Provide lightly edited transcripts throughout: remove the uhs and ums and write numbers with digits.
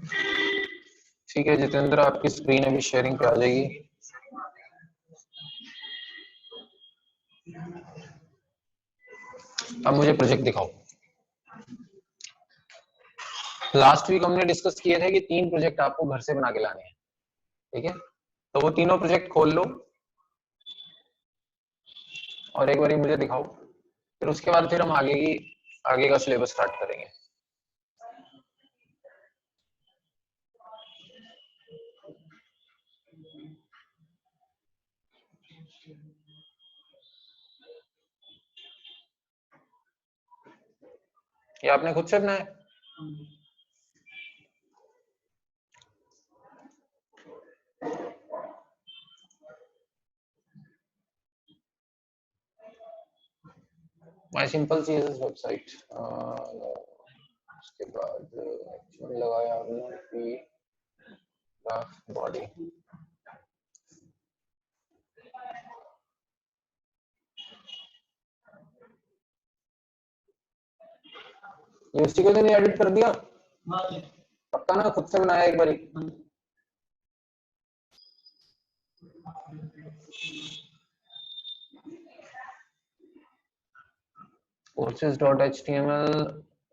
ठीक है जितेंद्र, आपकी स्क्रीन अभी शेयरिंग पे आ जाएगी। अब मुझे प्रोजेक्ट दिखाओ। लास्ट वीक हमने डिस्कस किए थे कि 3 प्रोजेक्ट आपको घर से बना के लाने हैं, ठीक है? तो वो तीनों प्रोजेक्ट खोल लो और एक बार मुझे दिखाओ, फिर उसके बाद फिर हम आगे का सिलेबस स्टार्ट करेंगे। ये आपने खुद से बनाया? My simple CSS website. उसके बाद लगाया आपने कि ग्राफ बॉडी। ये उसी को तो नहीं एडिट कर दिया? पक्का ना, खुद से बनाया एक बारी? courses.html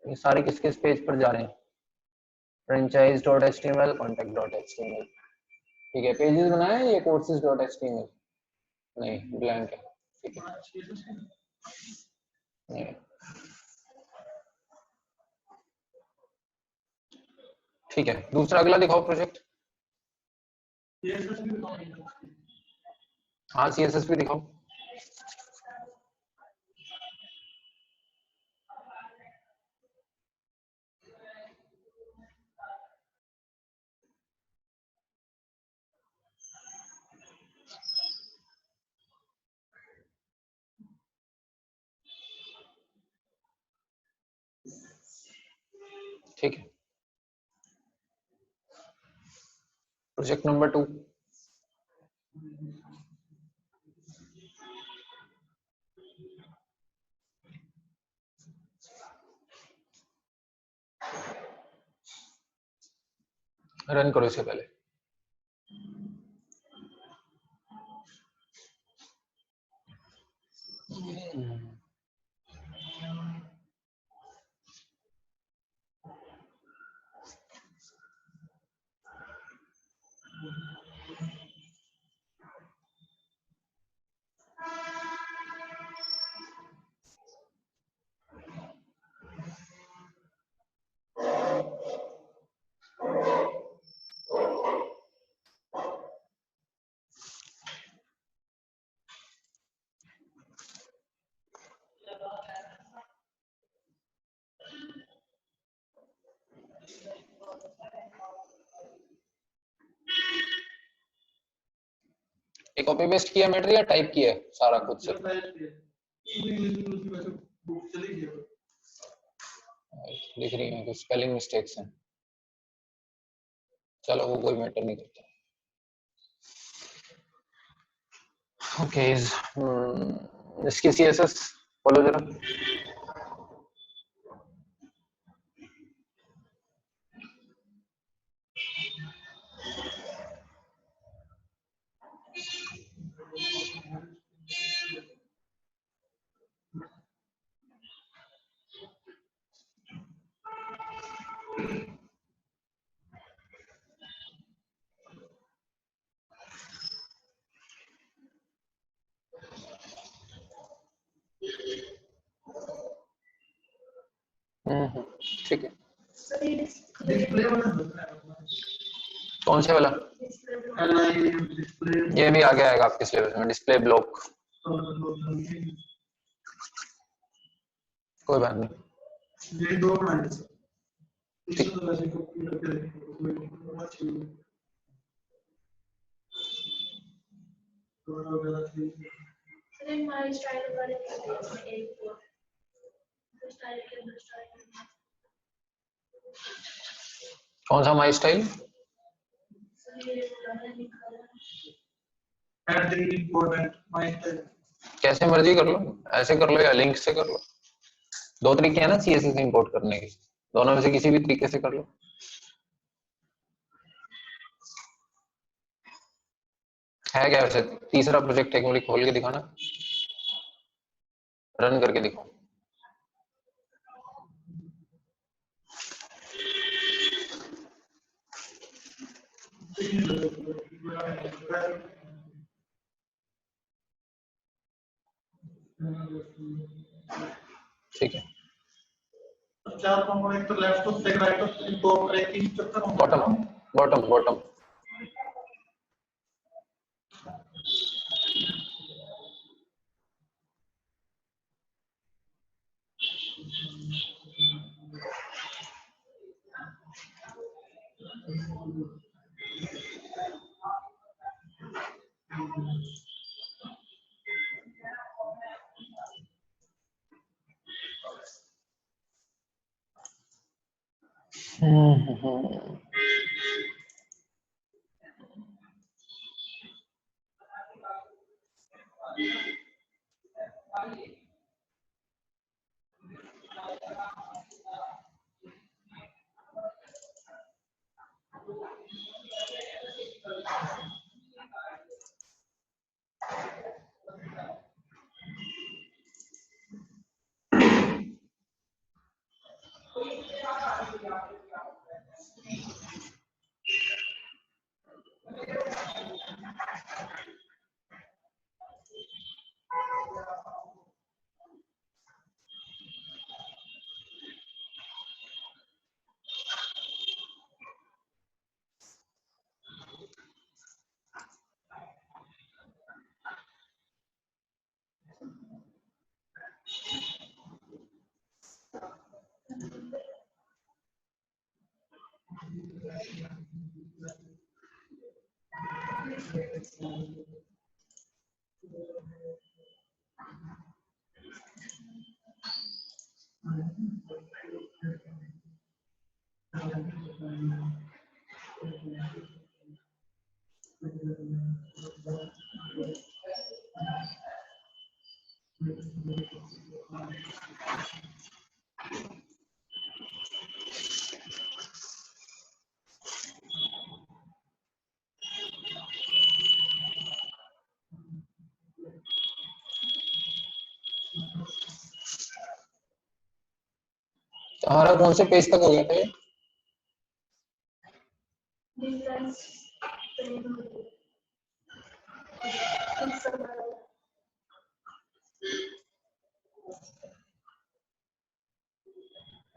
ये सारे किस किस पेज पर जा रहे हैं? franchise.html, contact.html। ठीक है, पेजेस बनाए हैं ये courses.html? नहीं, ब्लैंक है। ठीक है, नहीं ठीक है, दूसरा अगला दिखाओ प्रोजेक्ट। हाँ, सीएसएस भी दिखाओ। ठीक है, प्रोजेक्ट नंबर 2। रन करो इससे पहले। एक कॉपी पेस्ट किया मैटर या टाइप किया सारा खुद से? लिख रही है कुछ स्पेलिंग मिस्टेक्स हैं, चलो वो कोई मैटर नहीं करता। ओके, इसकी सीएसएस बोलो जरा। ठीक है, कौन से वाला? ये भी आगे आएगा आपके सिलेबस में, डिस्प्ले ब्लॉक। कोई बात नहीं, कौन सा माई स्टाइल? कैसे मर्जी कर लो, ऐसे कर लो या लिंक से कर लो। 2 तरीके हैं ना सीएसएस इंपोर्ट करने के, दोनों में से किसी भी तरीके से कर लो। है क्या वैसे? तीसरा प्रोजेक्ट एक मिनट खोल के दिखाना, रन करके दिखाओ। ठीक है, चार कंपोनेंट तो लेफ्ट टू से राइट टू दो ट्रैकिंग चक्कर होगा। बॉटम बॉटम बॉटम हमारा कौन से पेज तक हो गया था ये?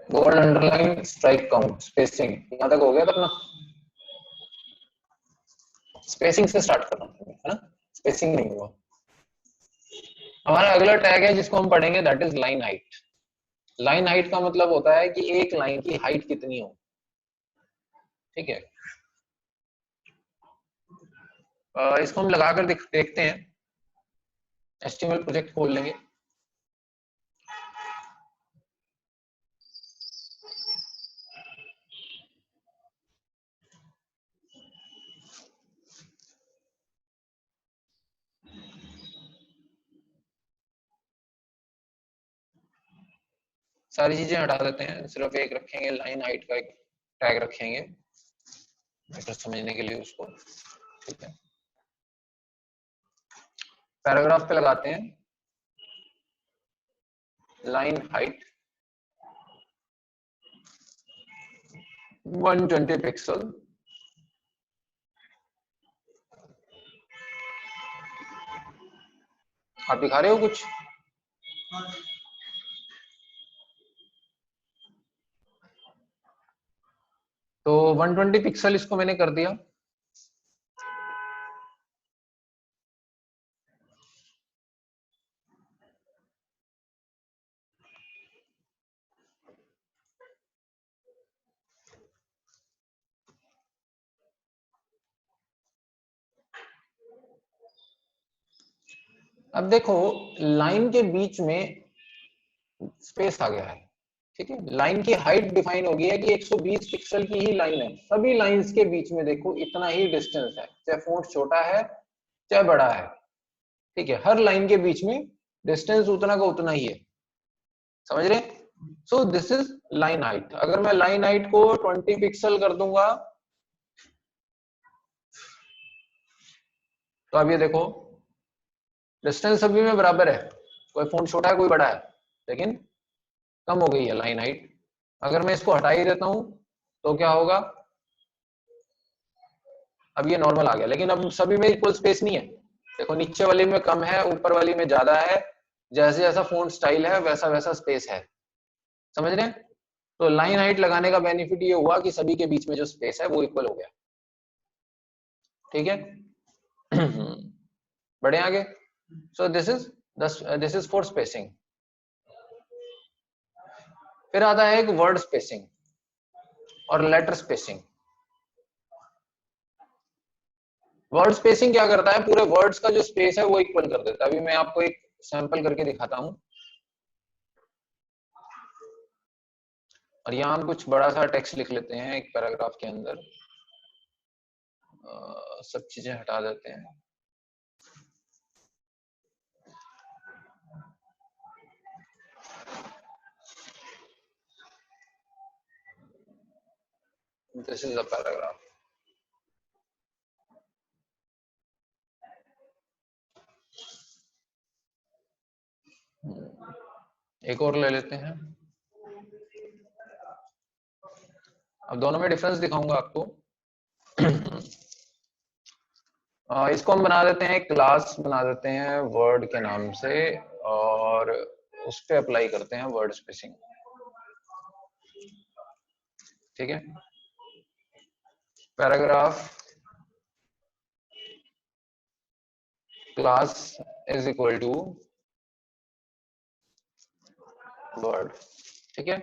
Bold underline strike count spacing यहाँ तक हो गया था अपना। स्पेसिंग से स्टार्ट करना है ना, स्पेसिंग नहीं हुआ। हमारा अगला टैग है जिसको हम पढ़ेंगे, that is line height. Line height का मतलब होता है कि एक लाइन की हाइट कितनी हो। ठीक है, इसको हम लगाकर देखते हैं। HTML प्रोजेक्ट खोल लेंगे। सारी चीजें हटा देते हैं, सिर्फ एक रखेंगे, लाइन हाइट का एक टैग रखेंगे बेटर समझने के लिए उसको। ठीक है, पैराग्राफ पे लगाते हैं लाइन हाइट 120 पिक्सल। आप दिखा रहे हो कुछ? तो 120 पिक्सल इसको मैंने कर दिया। अब देखो, लाइन के बीच में स्पेस आ गया है। ठीक है, लाइन की हाइट डिफाइन हो गई है कि 120 पिक्सल की ही लाइन है। सभी लाइंस के बीच में देखो इतना ही डिस्टेंस है, चाहे फॉन्ट छोटा है चाहे बड़ा है। ठीक है, हर लाइन के बीच में डिस्टेंस उतना का उतना ही है। समझ रहे? So this is line height. अगर मैं लाइन हाइट को 20 पिक्सल कर दूंगा तो अब ये देखो डिस्टेंस सभी में बराबर है, कोई फोन छोटा है कोई बड़ा है, लेकिन कम हो गई है लाइन हाइट। अगर मैं इसको हटा ही देता हूं तो क्या होगा, अब ये नॉर्मल आ गया, लेकिन अब सभी में इक्वल स्पेस नहीं है। देखो नीचे वाली में कम है, ऊपर वाली में ज्यादा है, जैसे जैसा फोन स्टाइल है वैसा वैसा स्पेस है, समझ रहे हैं? तो लाइन हाइट लगाने का बेनिफिट ये हुआ कि सभी के बीच में जो स्पेस है वो इक्वल हो गया, ठीक है। बढ़े आगे। So this is for spacing. फिर आता है एक वर्ड स्पेसिंग और लेटर स्पेसिंग। वर्ड स्पेसिंग क्या करता है, पूरे वर्ड्स का जो स्पेस है वो इक्वल कर देता है। अभी मैं आपको एक सैंपल करके दिखाता हूं, और यहां हम कुछ बड़ा सा टेक्स्ट लिख लेते हैं एक पैराग्राफ के अंदर। सब चीजें हटा देते हैं। This is a paragraph. एक और ले लेते हैं। अब दोनों में डिफरेंस दिखाऊंगा आपको। इसको हम बना देते हैं, क्लास बना देते हैं वर्ड के नाम से, और उस पे अप्लाई करते हैं वर्ड स्पेसिंग, ठीक है। Paragraph class is equal to word, ठीक है।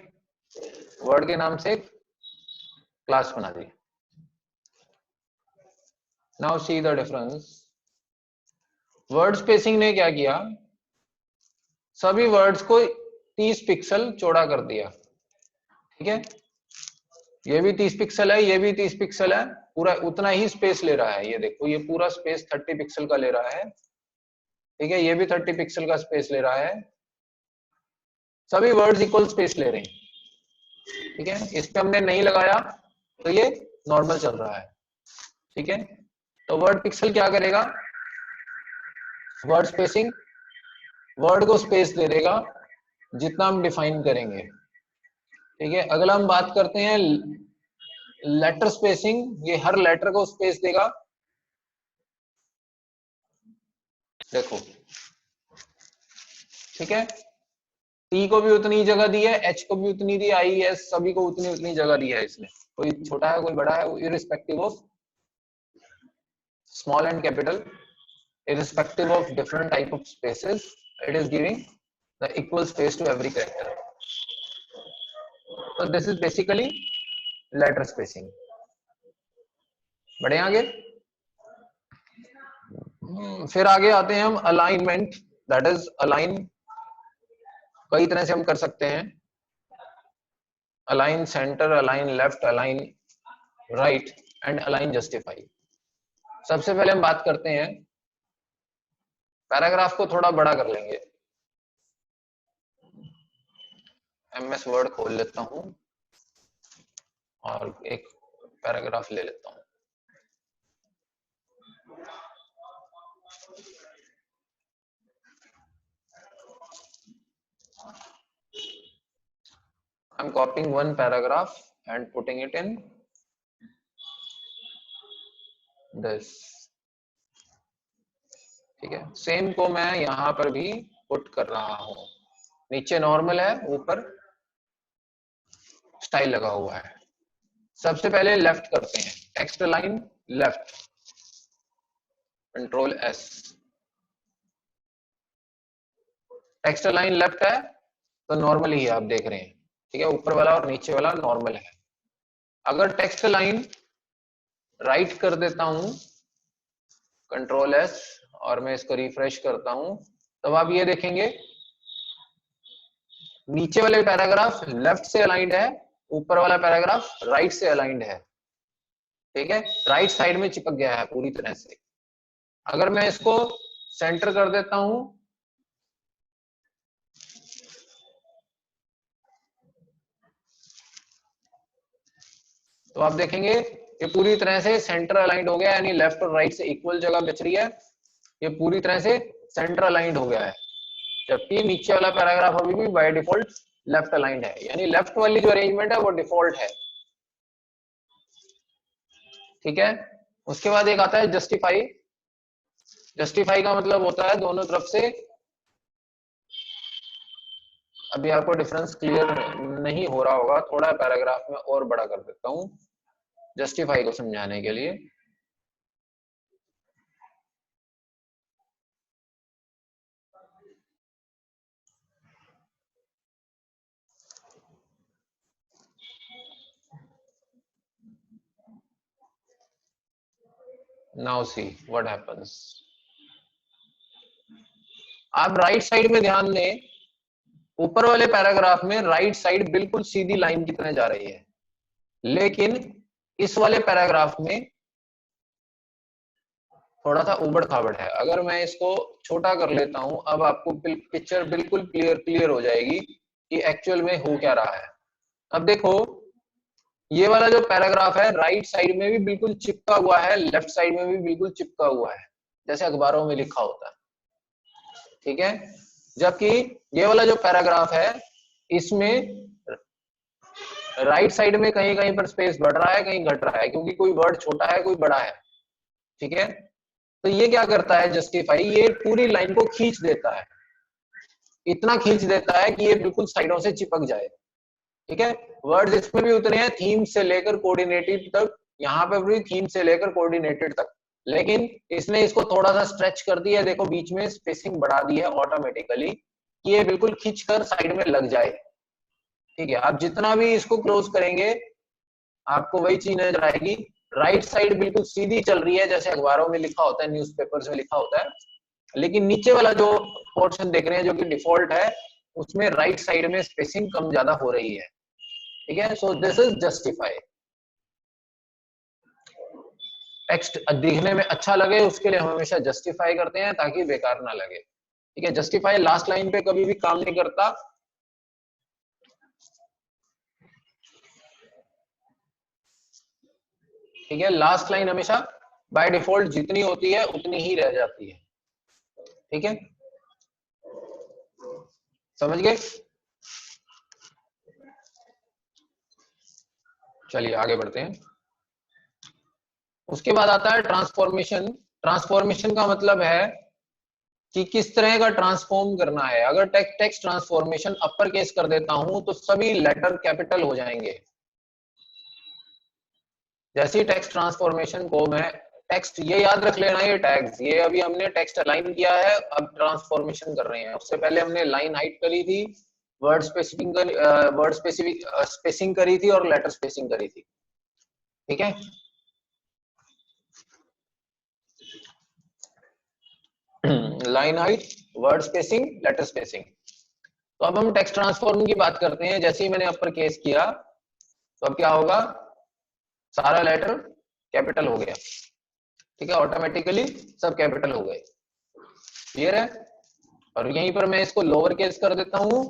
वर्ड के नाम से क्लास बना दी। Now see the difference. Word spacing ने क्या किया, सभी वर्ड्स को 30 पिक्सल चौड़ा कर दिया, ठीक है। ये भी 30 पिक्सल है, ये भी 30 पिक्सल है, पूरा उतना ही स्पेस ले रहा है। ये देखो ये पूरा स्पेस 30 पिक्सल का ले रहा है, ठीक है। ये भी 30 पिक्सल का स्पेस ले रहा है, सभी वर्ड्स इक्वल स्पेस ले रहे हैं, ठीक है। इस पे हमने नहीं लगाया तो ये नॉर्मल चल रहा है, ठीक है। तो वर्ड पिक्सल क्या करेगा, वर्ड स्पेसिंग वर्ड को स्पेस दे देगा जितना हम डिफाइन करेंगे, ठीक है। अगला हम बात करते हैं लेटर स्पेसिंग। ये हर लेटर को स्पेस देगा, देखो, ठीक है। टी को भी उतनी जगह दी है, एच को भी उतनी दी, आई एस सभी को उतनी उतनी जगह दी है इसने। कोई छोटा है कोई बड़ा है, irrespective of small and capital, irrespective of different type of spaces, it is giving the equal space to every character. So this is basically letter spacing. बढ़े आगे। फिर आगे आते हैं हम अलाइनमेंट, दैट इज अलाइन। कई तरह से हम कर सकते हैं, align centre, align left, align right and align justify. सबसे पहले हम बात करते हैं, पैराग्राफ को थोड़ा बड़ा कर लेंगे। एमएस वर्ड खोल लेता हूं और एक पैराग्राफ ले लेता हूं। I'm copying one paragraph and putting it in this, ठीक है। सेम को मैं यहां पर भी पुट कर रहा हूं। नीचे नॉर्मल है, ऊपर स्टाइल लगा हुआ है। सबसे पहले लेफ्ट करते हैं, text line left, control S. Text line left है तो नॉर्मल ही है, आप देख रहे हैं, ठीक है। ऊपर वाला और नीचे वाला नॉर्मल है। अगर टेक्स्ट लाइन राइट कर देता हूं, कंट्रोल एस, और मैं इसको रिफ्रेश करता हूं, तब आप ये देखेंगे नीचे वाले पैराग्राफ लेफ्ट से अलाइंड है, ऊपर वाला पैराग्राफ राइट से अलाइंड है, ठीक है। राइट साइड में चिपक गया है पूरी तरह से। अगर मैं इसको सेंटर कर देता हूं, तो आप देखेंगे ये पूरी तरह से सेंटर अलाइंड हो गया, यानी लेफ्ट और राइट से इक्वल जगह बच रही है। ये पूरी तरह से सेंटर अलाइंड हो गया है, जबकि नीचे वाला पैराग्राफ अभी भी बाय डिफॉल्ट लेफ्ट अलाइंड है, यानी लेफ्ट वाली जो अरेंजमेंट है वो डिफॉल्ट है। ठीक है, उसके बाद एक आता है जस्टिफाई। जस्टिफाई का मतलब होता है दोनों तरफ से, अभी आपको डिफरेंस क्लियर नहीं हो रहा होगा, थोड़ा पैराग्राफ में और बड़ा कर देता हूं जस्टिफाई को समझाने के लिए। Now see what happens. आप राइट साइड में ध्यान दें, ऊपर वाले पैराग्राफ में राइट साइड बिल्कुल सीधी लाइन की तरह जा रही है, लेकिन इस वाले पैराग्राफ में थोड़ा सा उबड़ खाबड़ है। अगर मैं इसको छोटा कर लेता हूं, अब आपको पिक्चर बिल्कुल क्लियर हो जाएगी कि एक्चुअल में हो क्या रहा है। अब देखो, ये वाला जो पैराग्राफ है राइट साइड में भी बिल्कुल चिपका हुआ है, लेफ्ट साइड में भी बिल्कुल चिपका हुआ है, जैसे अखबारों में लिखा होता है। ठीक है, जबकि ये वाला जो पैराग्राफ है इसमें राइट साइड में कहीं कहीं पर स्पेस बढ़ रहा है, कहीं घट रहा है, क्योंकि कोई वर्ड छोटा है कोई बड़ा है। ठीक है, तो ये क्या करता है जस्टिफाई, ये पूरी लाइन को खींच देता है, इतना खींच देता है कि ये बिल्कुल साइडों से चिपक जाए। ठीक है, वर्ड्स इसमें भी उतने हैं, थीम से लेकर कोऑर्डिनेटेड तक, यहाँ पे भी थीम से लेकर कोऑर्डिनेटेड तक, लेकिन इसने इसको थोड़ा सा स्ट्रेच कर दिया, देखो बीच में स्पेसिंग बढ़ा दी है ऑटोमेटिकली कि ये बिल्कुल खींचकर साइड में लग जाए। ठीक है, आप जितना भी इसको क्लोज करेंगे आपको वही चीज नजर आएगी, राइट साइड बिल्कुल सीधी चल रही है जैसे अखबारों में लिखा होता है, न्यूज़पेपर्स में लिखा होता है, लेकिन नीचे वाला जो पोर्शन देख रहे हैं जो कि डिफॉल्ट है, उसमें राइट साइड में स्पेसिंग कम ज्यादा हो रही है। ठीक है, so this is justify. Text दिखने में अच्छा लगे उसके लिए हम हमेशा जस्टिफाई करते हैं ताकि बेकार ना लगे। ठीक है, जस्टिफाई लास्ट लाइन पे कभी भी काम नहीं करता। ठीक है, लास्ट लाइन हमेशा बाय डिफॉल्ट जितनी होती है उतनी ही रह जाती है। ठीक है, समझ गए? चलिए आगे बढ़ते हैं। उसके बाद आता है ट्रांसफॉर्मेशन। ट्रांसफॉर्मेशन का मतलब है कि किस तरह का ट्रांसफॉर्म करना है। अगर टेक्स्ट ट्रांसफॉर्मेशन अपर केस कर देता हूं तो सभी लेटर कैपिटल हो जाएंगे। जैसे टेक्स्ट ट्रांसफॉर्मेशन को मैं टेक्स्ट, ये याद रख लेना, ये टैग्स, ये अभी हमने टेक्स्ट अलाइन किया है, अब ट्रांसफॉर्मेशन कर रहे हैं। उससे पहले हमने लाइन हाइट करी थी, वर्ड स्पेसिफिक स्पेसिंग करी थी और लेटर स्पेसिंग करी थी। ठीक है, line height, word spacing, letter spacing. तो अब हम टेक्स्ट ट्रांसफॉर्म की बात करते हैं। जैसे ही मैंने अपर केस किया तो अब क्या होगा, सारा लेटर कैपिटल हो गया। ठीक है, ऑटोमेटिकली सब कैपिटल हो गए। क्लियर है? और यहीं पर मैं इसको लोअर केस कर देता हूं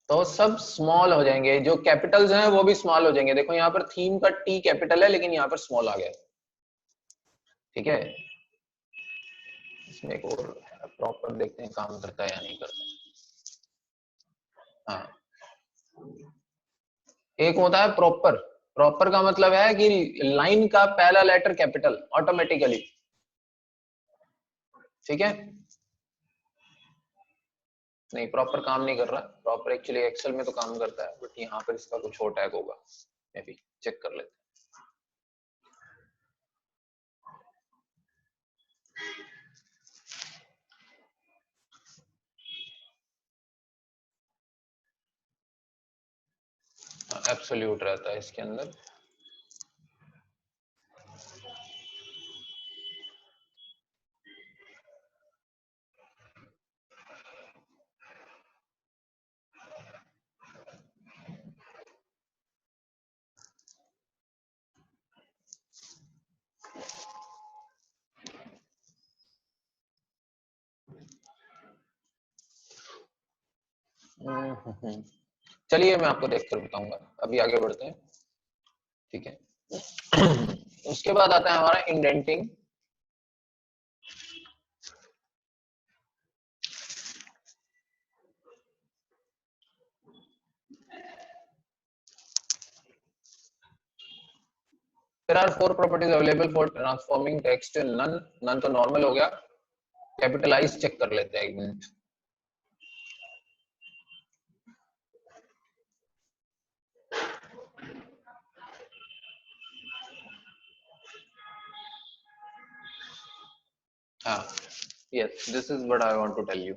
तो सब स्मॉल हो जाएंगे, जो कैपिटल्स हैं वो भी स्मॉल हो जाएंगे। देखो यहाँ पर थीम का टी कैपिटल है लेकिन यहाँ पर स्मॉल आ गया। ठीक है, इसमें एक और प्रॉपर देखते हैं काम करता है या नहीं करता। हाँ, एक होता है प्रॉपर। प्रॉपर का मतलब है कि लाइन का पहला लेटर कैपिटल ऑटोमेटिकली। ठीक है, नहीं प्रॉपर काम नहीं कर रहा। प्रॉपर एक्चुअली एक्सेल में तो काम करता है, बट यहाँ पर इसका कुछ और टैग होगा, मे बी चेक कर लेते हैं। एब्सोल्यूट रहता है इसके अंदर। चलिए मैं आपको देखकर बताऊंगा, अभी आगे बढ़ते हैं। ठीक है। उसके बाद आता है हमारा indenting. There are 4 properties available for transforming text to none. None तो नॉर्मल हो गया, कैपिटलाइज चेक कर लेते हैं एक मिनट। हाँ, yes, this is what I want to tell you.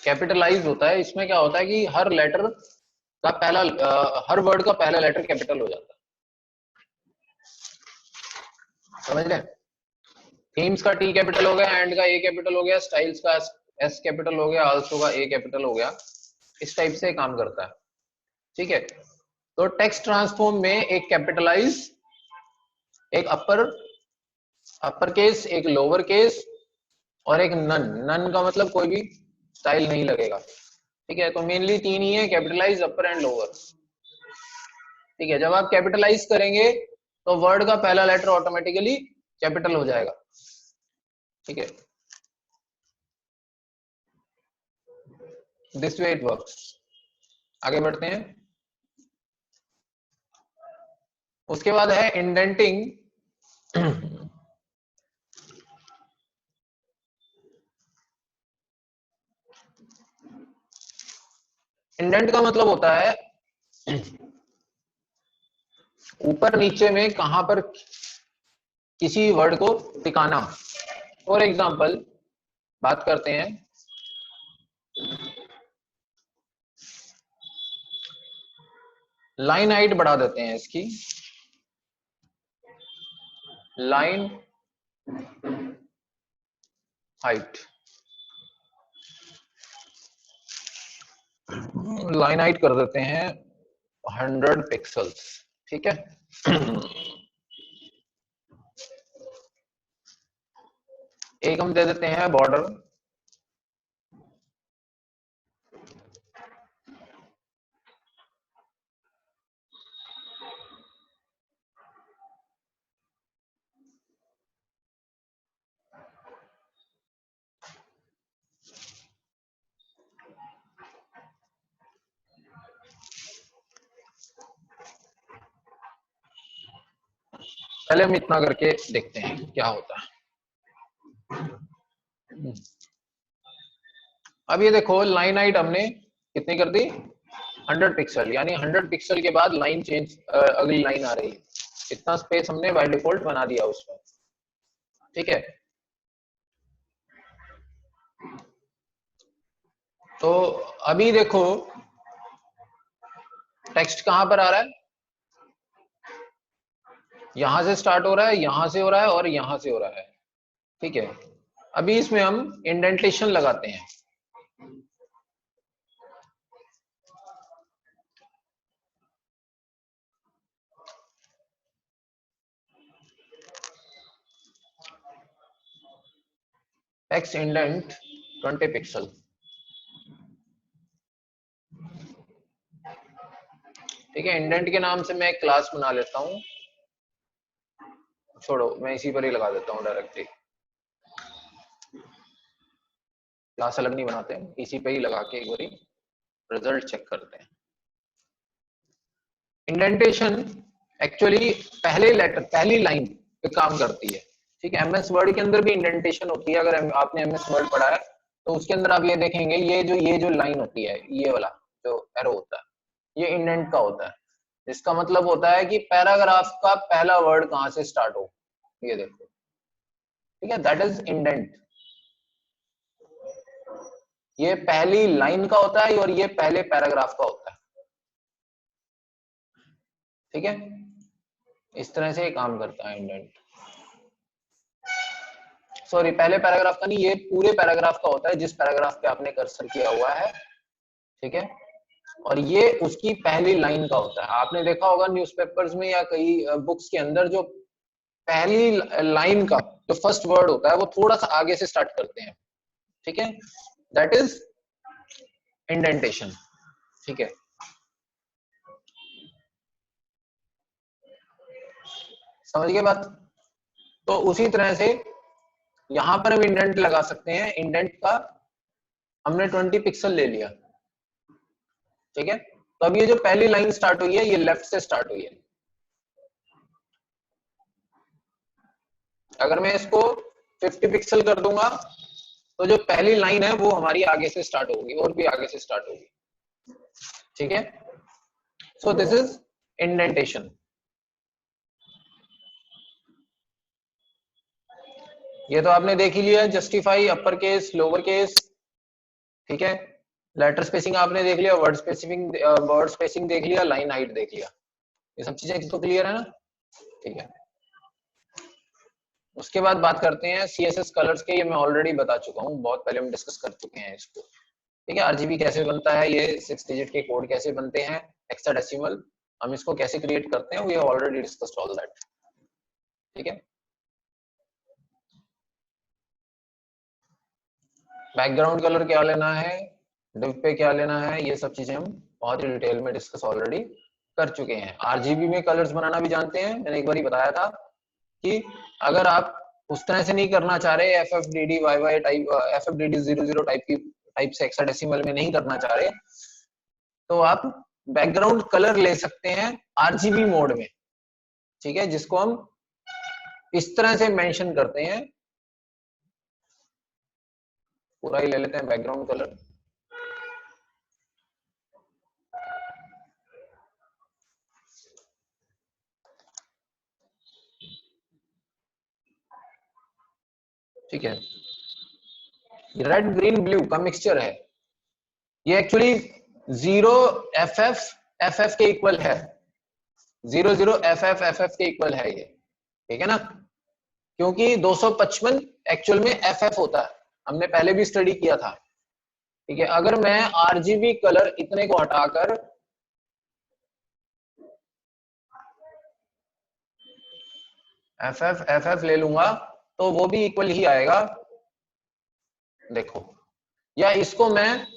Capitalize होता है, इसमें क्या होता है कि हर लेटर का पहला हर वर्ड का पहला लेटर कैपिटल हो जाता है, समझ रहे? थीम्स का टी कैपिटल हो गया, एंड का ए कैपिटल हो गया, स्टाइल्स का एस कैपिटल हो गया, आल्सो का ए कैपिटल हो गया। इस टाइप से काम करता है, ठीक है। तो टेक्स्ट ट्रांसफॉर्म में एक कैपिटलाइज, एक अपर केस, एक लोअर केस और एक नन। नन का मतलब कोई भी स्टाइल नहीं लगेगा, ठीक है। तो मेनली 3 ही है, कैपिटलाइज, अपर एंड लोअर, ठीक है। जब आप कैपिटलाइज करेंगे तो वर्ड का पहला लेटर ऑटोमेटिकली कैपिटल हो जाएगा, ठीक है। This way it works. आगे बढ़ते हैं। उसके बाद है इंडेंटिंग। इंडेंट का मतलब होता है ऊपर नीचे में कहां पर किसी वर्ड को टिकाना। फॉर एग्जाम्पल बात करते हैं, लाइन हाइट बढ़ा देते हैं इसकी, लाइन हाइट, लाइन हाइट कर देते हैं 100 पिक्सल्स, ठीक है। एक हम दे देते हैं बॉर्डर, पहले हम इतना करके देखते हैं क्या होता है। अब ये देखो लाइन हाइट हमने कितनी कर दी, 100 पिक्सल, यानी 100 पिक्सल के बाद लाइन चेंज, अगली लाइन आ रही है। इतना स्पेस हमने बाय डिफॉल्ट बना दिया उसमें, ठीक है। तो अभी देखो टेक्स्ट कहां पर आ रहा है, यहां से स्टार्ट हो रहा है, यहां से हो रहा है और यहां से हो रहा है, ठीक है। अभी इसमें हम इंडेंटेशन लगाते हैं। टेक्स्ट इंडेंट 20 पिक्सल, ठीक है। इंडेंट के नाम से मैं एक क्लास बना लेता हूं, छोड़ो मैं इसी पर ही लगा देता हूं डायरेक्टली, क्लास अलग नहीं बनाते हैं, इसी पे ही लगा के एक बारी रिजल्ट चेक करते हैं। इंडेंटेशन एक्चुअली पहले लेटर, पहली लाइन पे काम करती है, ठीक है। एमएस वर्ड के अंदर भी इंडेंटेशन होती है, अगर आपने एमएस वर्ड पढ़ा है तो उसके अंदर आप ये देखेंगे, ये जो लाइन होती है, ये वाला जो एरो होता है, ये इंडेंट का होता है। इसका मतलब होता है कि पैराग्राफ का पहला वर्ड कहां से स्टार्ट हो, ये देखो, ठीक है, दैट इज इंडेंट। ये पहली लाइन का होता है और ये पहले पैराग्राफ का होता है, ठीक है। इस तरह से काम करता है इंडेंट। सॉरी, पहले पैराग्राफ का नहीं, ये पूरे पैराग्राफ का होता है जिस पैराग्राफ पे आपने कर्सर किया हुआ है, ठीक है। और ये उसकी पहली लाइन का होता है। आपने देखा होगा न्यूज़पेपर्स में या कई बुक्स के अंदर जो पहली लाइन का जो फर्स्ट वर्ड होता है वो थोड़ा सा आगे से स्टार्ट करते हैं, ठीक है, दैट इज इंडेंटेशन, ठीक है। समझ गए बात? तो उसी तरह से यहां पर हम इंडेंट लगा सकते हैं। इंडेंट का हमने 20 पिक्सल ले लिया, ठीक है। तो अब ये जो पहली लाइन स्टार्ट हुई है ये लेफ्ट से स्टार्ट हुई है। अगर मैं इसको 50 पिक्सल कर दूंगा तो जो पहली लाइन है वो हमारी आगे से स्टार्ट होगी और भी आगे से स्टार्ट होगी, ठीक है। So this is indentation. ये तो आपने देख ही लिया, justify, upper case, lower case, ठीक है। लेटर स्पेसिंग आपने देख लिया, वर्ड स्पेसिंग देख लिया, लाइन हाइट देख लिया, ये सब चीजें तो क्लियर है ना, ठीक है। उसके बाद बात करते हैं CSS कलर्स के। ये मैं ऑलरेडी बता चुका हूँ, बहुत पहले हम डिस्कस कर चुके हैं इसको, ठीक है। RGB कैसे बनता है, ये 6 डिजिट के कोड कैसे बनते हैं, हेक्साडेसिमल हम इसको कैसे क्रिएट करते हैं, we have already discussed all that, ठीक है। बैकग्राउंड कलर क्या लेना है, डिव पे क्या लेना है, ये सब चीजें हम बहुत ही डिटेल में डिस्कस ऑलरेडी कर चुके हैं। RGB में कलर्स बनाना भी जानते हैं, मैंने एक बार ही बताया था कि अगर आप उस तरह से नहीं करना चाह रहे, FFDD YY type, FFDD 00 type से हेक्साडेसिमल में नहीं करना चाह रहे, तो आप बैकग्राउंड कलर ले सकते हैं RGB मोड में, ठीक है, जिसको हम इस तरह से मेंशन करते हैं। पूरा ही ले लेते हैं बैकग्राउंड कलर, ठीक है। रेड ग्रीन ब्लू का मिक्सचर है ये, एक्चुअली 0 FF के इक्वल है, 00 FF के इक्वल है ये, ठीक है ना, क्योंकि 255 एक्चुअल में FF होता है, हमने पहले भी स्टडी किया था, ठीक है। अगर मैं RGB कलर इतने को हटाकर FF ले लूंगा तो वो भी इक्वल ही आएगा, देखो, या इसको मैं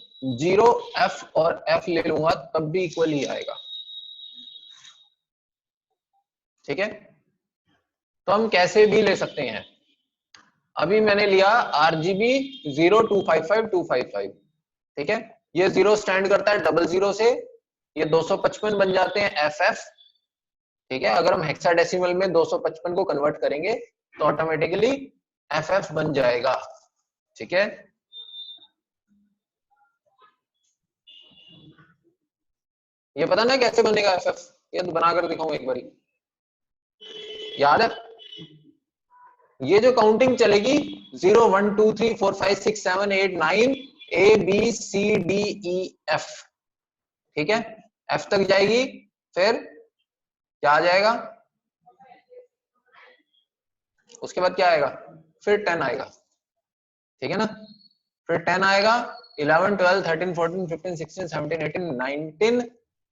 0F और F ले लूंगा तब भी इक्वल ही आएगा, ठीक है। तो हम कैसे भी ले सकते हैं। अभी मैंने लिया RGB 0255255, ठीक है। ये 0 स्टैंड करता है 00 से, ये 255 बन जाते हैं FF, ठीक है। अगर हम हेक्साडेसिमल में 255 को कन्वर्ट करेंगे तो ऑटोमेटिकली FF बन जाएगा, ठीक है। ये पता ना कैसे बनेगा FF, ये तो बनाकर दिखाऊं एक बारी, याद है। ये जो काउंटिंग चलेगी 0 1 2 3 4 5 6 7 8 9 ABCDEF, ठीक है, F तक जाएगी, फिर क्या आ जाएगा, उसके बाद क्या आएगा, फिर 10 आएगा, ठीक है ना, फिर 10 आएगा, 11 12 13 14 15 16 17 18 19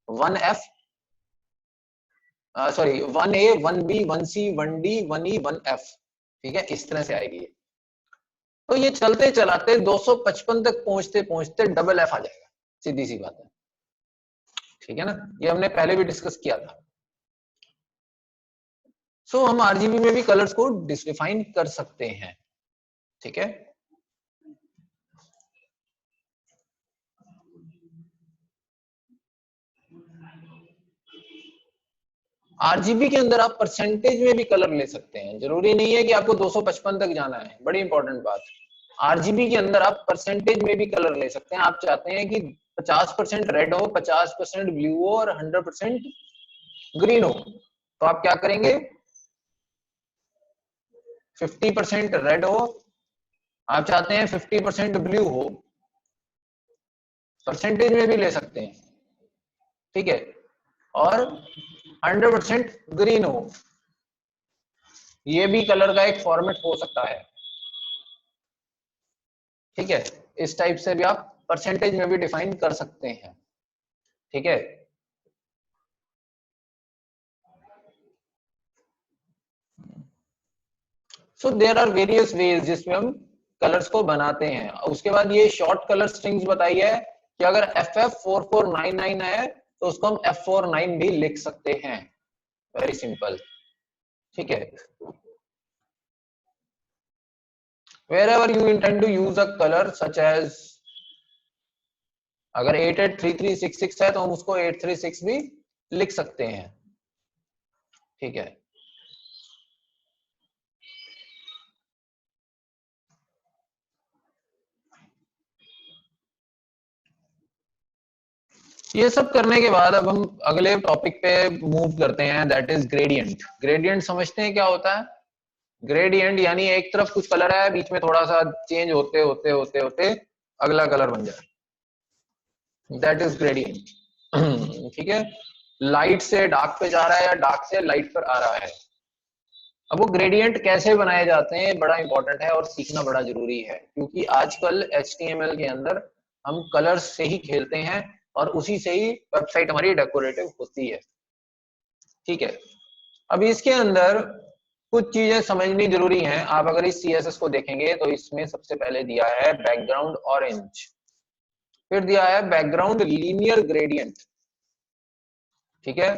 1F, sorry 1A 1B 1C 1D 1E 1F, ठीक है, इस तरह से आएगी ये। तो ये चलते चलाते 255 तक पहुंचते पहुंचते डबल F आ जाएगा, सीधी सी बात है, ठीक है ना, ये हमने पहले भी डिस्कस किया था। सो हम RGB में भी कलर्स को डिफाइन कर सकते हैं, ठीक है। RGB के अंदर आप परसेंटेज में भी कलर ले सकते हैं, जरूरी नहीं है कि आपको 255 तक जाना है, बड़ी इंपॉर्टेंट बात। RGB के अंदर आप परसेंटेज में भी कलर ले सकते हैं। आप चाहते हैं कि 50% रेड हो, 50% ब्लू हो और 100% ग्रीन हो, तो आप क्या करेंगे, 50% रेड हो, आप चाहते हैं 50% ब्लू हो, परसेंटेज में भी ले सकते हैं, ठीक है, और 100% ग्रीन हो, ये भी कलर का एक फॉर्मेट हो सकता है, ठीक है। इस टाइप से भी आप परसेंटेज में भी डिफाइन कर सकते हैं, ठीक है। So there are various ways जिसमें हम कलर्स को बनाते हैं। उसके बाद ये शॉर्ट कलर स्ट्रिंग्स बताई है कि अगर FF4499 है तो उसको हम F49 भी लिख सकते हैं, वेरी सिंपल, ठीक है। wherever you intend to use a color such as, अगर 883366 है तो हम उसको 836 भी लिख सकते हैं। ठीक है, ये सब करने के बाद अब हम अगले टॉपिक पे मूव करते हैं, दैट इज ग्रेडियंट। ग्रेडियंट समझते हैं क्या होता है? ग्रेडियंट यानी एक तरफ कुछ कलर है, बीच में थोड़ा सा चेंज होते होते होते होते अगला कलर बन जाए, दैट इज ग्रेडियंट। ठीक है, लाइट से डार्क पे जा रहा है या डार्क से लाइट पर आ रहा है। अब वो ग्रेडियंट कैसे बनाए जाते हैं बड़ा इंपॉर्टेंट है और सीखना बड़ा जरूरी है, क्योंकि आजकल HTML के अंदर हम कलर्स से ही खेलते हैं और उसी से ही वेबसाइट हमारी डेकोरेटिव होती है। ठीक है, अभी इसके अंदर कुछ चीजें समझनी जरूरी हैं। आप अगर इस CSS को देखेंगे तो इसमें सबसे पहले दिया है बैकग्राउंड ऑरेंज, फिर दिया है बैकग्राउंड लीनियर ग्रेडियंट, ठीक है,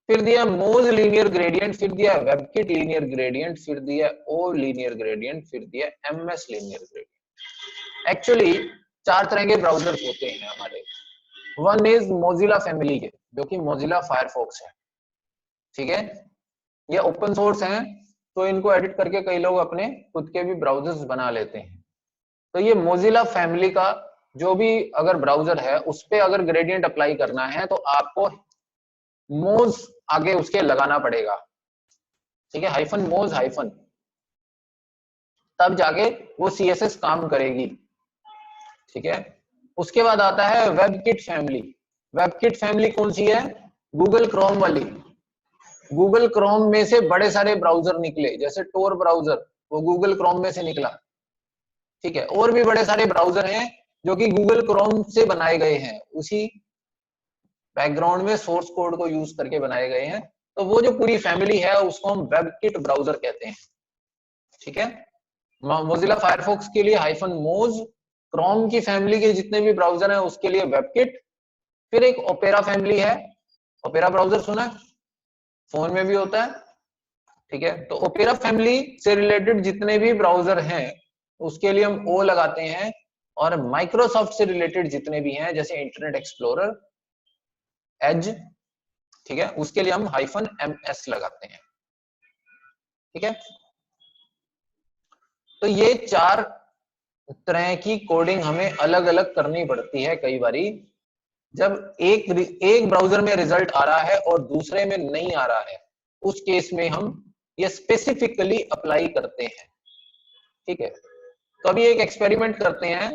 फिर दिया मोज लीनियर ग्रेडियंट, फिर दिया वेबकिट लीनियर ग्रेडियंट, फिर दिया ओ लीनियर ग्रेडियंट, फिर दिया MS लीनियर ग्रेडियंट। एक्चुअली 4 तरह के ब्राउजर्स होते हैं हमारे। वन इज मोजिला फैमिली के, जो कि मोजिला फायरफॉक्स है। ठीक है, ये ओपन सोर्स हैं तो इनको एडिट करके कई लोग अपने खुद के भी ब्राउजर्स बना लेते हैं। तो ये मोजिला फैमिली का जो भी अगर ब्राउजर है उस पे अगर ग्रेडियंट अप्लाई करना है तो आपको मोज आगे उसके लगाना पड़ेगा। ठीक है, हाइफन मोज हाइफन, तब जाके वो CSS काम करेगी। ठीक है, उसके बाद आता है वेबकिट फैमिली। वेबकिट फैमिली कौन सी है? गूगल क्रोम वाली। गूगल क्रोम में से बड़े सारे ब्राउजर निकले, जैसे टोर ब्राउजर वो गूगल क्रोम में से निकला। ठीक है, और भी बड़े सारे ब्राउजर हैं जो कि गूगल क्रोम से बनाए गए हैं, उसी बैकग्राउंड में सोर्स कोड को यूज करके बनाए गए हैं। तो वो जो पूरी फैमिली है उसको हम वेबकिट ब्राउजर कहते हैं। ठीक है, मोजिला फायरफॉक्स के लिए हाइफन मोज, क्रोम की फैमिली के जितने भी ब्राउजर हैं उसके लिए वेबकिट, फिर एक ओपेरा फैमिली है। ओपेरा ब्राउजर सुना है, फोन में भी होता है। ठीक है, तो ओपेरा फैमिली से रिलेटेड जितने भी ब्राउजर हैं उसके लिए हम ओ लगाते हैं, और माइक्रोसॉफ्ट से रिलेटेड जितने भी हैं जैसे इंटरनेट एक्सप्लोरर, एज, ठीक है, उसके लिए हम हाइफन MS लगाते हैं। ठीक है, तो ये 4 तरह की कोडिंग हमें अलग अलग करनी पड़ती है। कई बारी जब एक ब्राउजर में रिजल्ट आ रहा है और दूसरे में नहीं आ रहा है, उस केस में हम ये स्पेसिफिकली अप्लाई करते हैं। ठीक है, तो अभी एक एक्सपेरिमेंट करते हैं।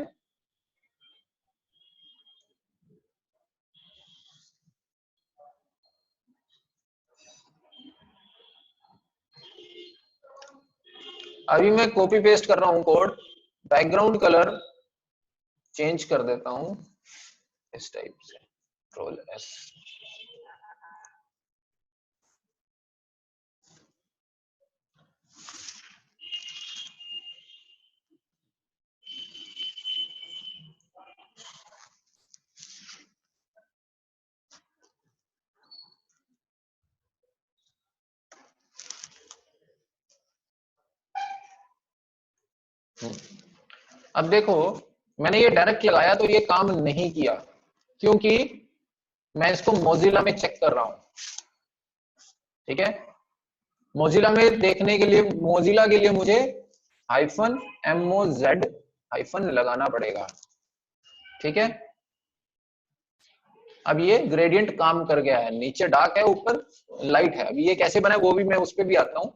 अभी मैं कॉपी पेस्ट कर रहा हूं कोड, बैकग्राउंड कलर चेंज कर देता हूं इस टाइप से, कंट्रोल S। अब देखो, मैंने ये डायरेक्ट लगाया तो ये काम नहीं किया, क्योंकि मैं इसको मोजिला में चेक कर रहा हूं। ठीक है, मोजिला में देखने के लिए, मोजिला के लिए मुझे हाइफन MOZ हाइफन लगाना पड़ेगा। ठीक है, अब ये ग्रेडियंट काम कर गया है, नीचे डार्क है ऊपर लाइट है। अब ये कैसे बना वो भी मैं उस पर भी आता हूं।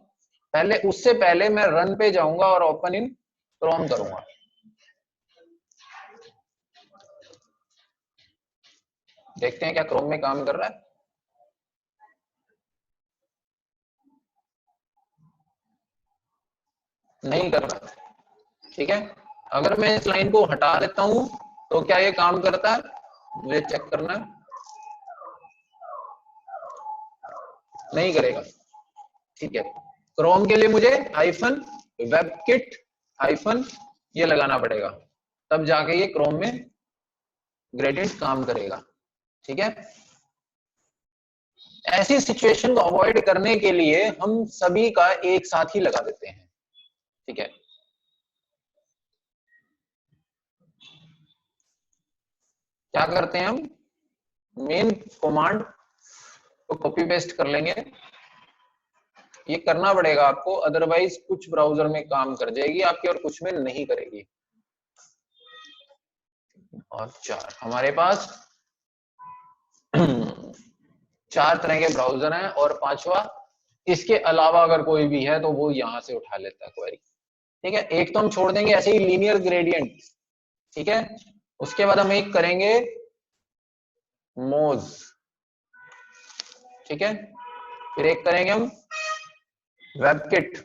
पहले उससे पहले मैं रन पे जाऊंगा और ओपन इन क्रोम करूंगा। देखते हैं क्या क्रोम में काम कर रहा है। नहीं कर रहा। ठीक है, अगर मैं इस लाइन को हटा देता हूं तो क्या ये काम करता है, मुझे चेक करना है। नहीं करेगा। ठीक है, क्रोम के लिए मुझे हाइफन वेबकिट हाइफन ये लगाना पड़ेगा, तब जाके ये क्रोम में ग्रेडियंट काम करेगा। ठीक है, ऐसी सिचुएशन को अवॉइड करने के लिए हम सभी का एक साथ ही लगा देते हैं, ठीक है। क्या करते हैं हम, मेन कमांड को कॉपी पेस्ट कर लेंगे, ये करना पड़ेगा आपको, अदरवाइज कुछ ब्राउजर में काम कर जाएगी आपकी और कुछ में नहीं करेगी। और 4 हमारे पास 4 तरह के ब्राउजर हैं, और 5वां इसके अलावा अगर कोई भी है तो वो यहां से उठा लेता है क्वेरी, ठीक है। एक तो हम छोड़ देंगे ऐसे ही लीनियर ग्रेडियंट, ठीक है। उसके बाद हम एक करेंगे मोज, ठीक है। फिर एक करेंगे हम वेबकिट,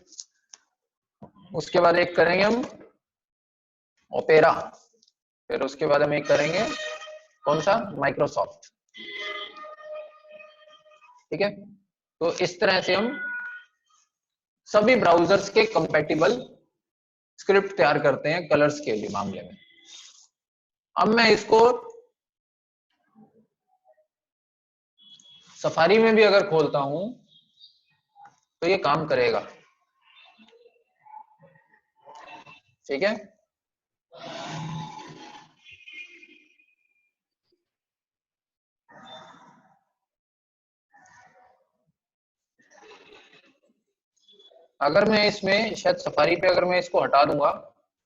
उसके बाद एक करेंगे हम ओपेरा, फिर उसके बाद हम एक करेंगे कौन सा, माइक्रोसॉफ्ट, ठीक है। तो इस तरह से हम सभी ब्राउजर्स के कंपैटिबल स्क्रिप्ट तैयार करते हैं कलर्स के लिए मामले में। अब मैं इसको सफारी में भी अगर खोलता हूं तो ये काम करेगा, ठीक है। अगर मैं इसमें शायद सफारी पे अगर मैं इसको हटा दूंगा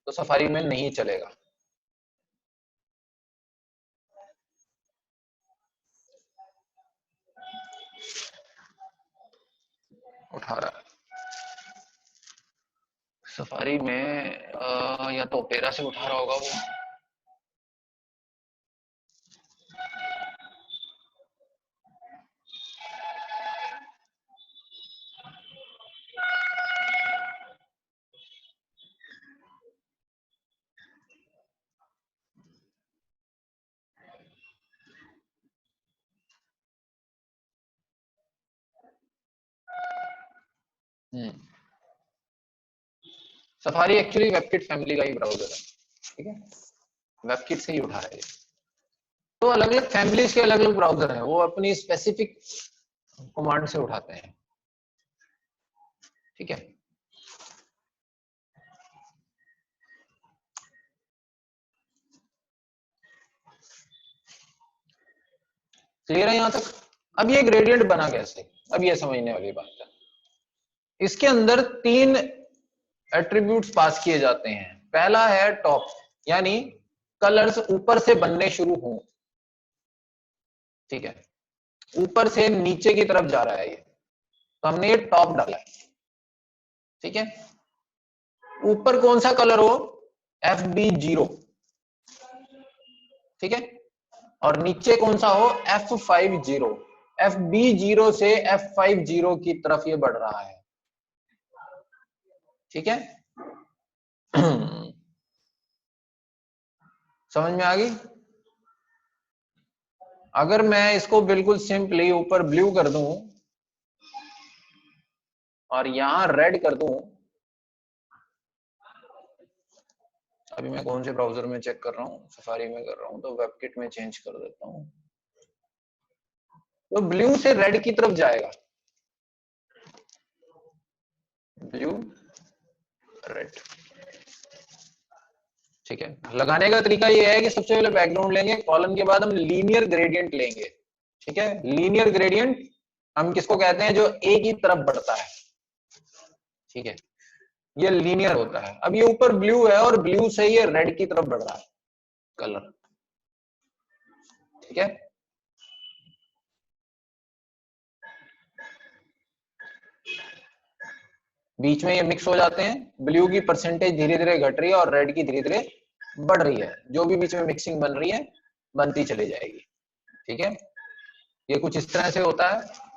तो सफारी में नहीं चलेगा, उठा रहा है सफारी में, या तो ओपेरा से उठा रहा होगा वो। सफारी एक्चुअली वेबकिट फैमिली का ही ब्राउजर है, ठीक है, वेबकिट से ही उठा रहा है। तो अलग अलग फैमिलीज के अलग अलग ब्राउजर हैं, वो अपनी स्पेसिफिक कमांड से उठाते हैं, ठीक है। क्लियर है यहां तक। अब ये ग्रेडियंट बना कैसे, अब ये समझने वाली बात है। इसके अंदर 3 एट्रीब्यूट्स पास किए जाते हैं। पहला है टॉप, यानी कलर्स ऊपर से बनने शुरू हों, ठीक है, ऊपर से नीचे की तरफ जा रहा है ये, तो हमने ये टॉप डाला है, ठीक है। ऊपर कौन सा कलर हो, FB0, ठीक है, और नीचे कौन सा हो, F50। FB0 से F50 की तरफ ये बढ़ रहा है, ठीक है। समझ में आ गई। अगर मैं इसको बिल्कुल सिंपली ऊपर ब्लू कर दूं और यहां रेड कर दूं, अभी मैं कौन से ब्राउजर में चेक कर रहा हूं, सफारी में कर रहा हूं, तो वेबकिट में चेंज कर देता हूं, तो ब्लू से रेड की तरफ जाएगा, ब्लू रेड, ठीक है। लगाने का तरीका ये है कि सबसे पहले बैकग्राउंड लेंगे, कॉलम के बाद हम लीनियर ग्रेडियंट लेंगे, ठीक है। लीनियर ग्रेडियंट हम किसको कहते हैं, जो एक ही तरफ बढ़ता है, ठीक है, ये लीनियर होता है। अब ये ऊपर ब्लू है और ब्लू से ये रेड की तरफ बढ़ रहा है कलर, ठीक है। बीच में ये मिक्स हो जाते हैं, ब्लू की परसेंटेज धीरे धीरे घट रही है और रेड की धीरे धीरे बढ़ रही है, जो भी बीच में मिक्सिंग बन रही है बनती चली जाएगी, ठीक है। ये कुछ इस तरह से होता है।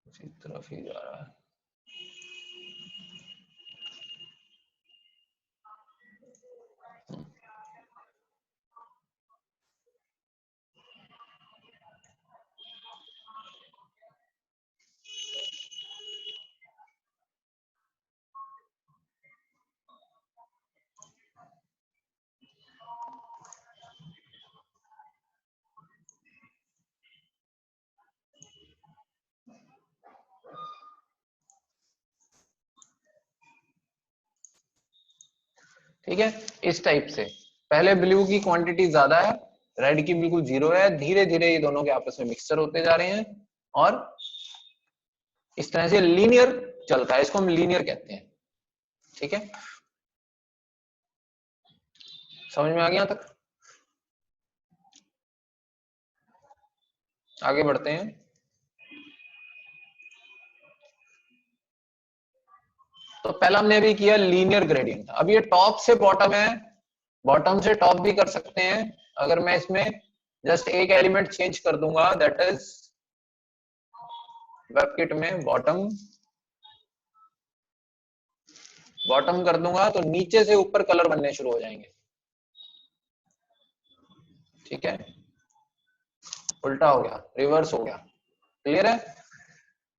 उसी तरफ ही जा रहा है। ठीक है, इस टाइप से पहले ब्लू की क्वांटिटी ज्यादा है, रेड की बिल्कुल जीरो है, धीरे धीरे ये दोनों के आपस में मिक्सचर होते जा रहे हैं और इस तरह से लीनियर चलता है, इसको हम लीनियर कहते हैं। ठीक है, समझ में आ गया? तक आगे बढ़ते हैं। तो पहला हमने अभी किया लीनियर ग्रेडियंट। अब ये टॉप से बॉटम है, बॉटम से टॉप भी कर सकते हैं। अगर मैं इसमें जस्ट एक एलिमेंट चेंज कर दूंगा, दैट इज वेबकिट में बॉटम कर दूंगा, तो नीचे से ऊपर कलर बनने शुरू हो जाएंगे। ठीक है, उल्टा हो गया, रिवर्स हो गया। क्लियर है?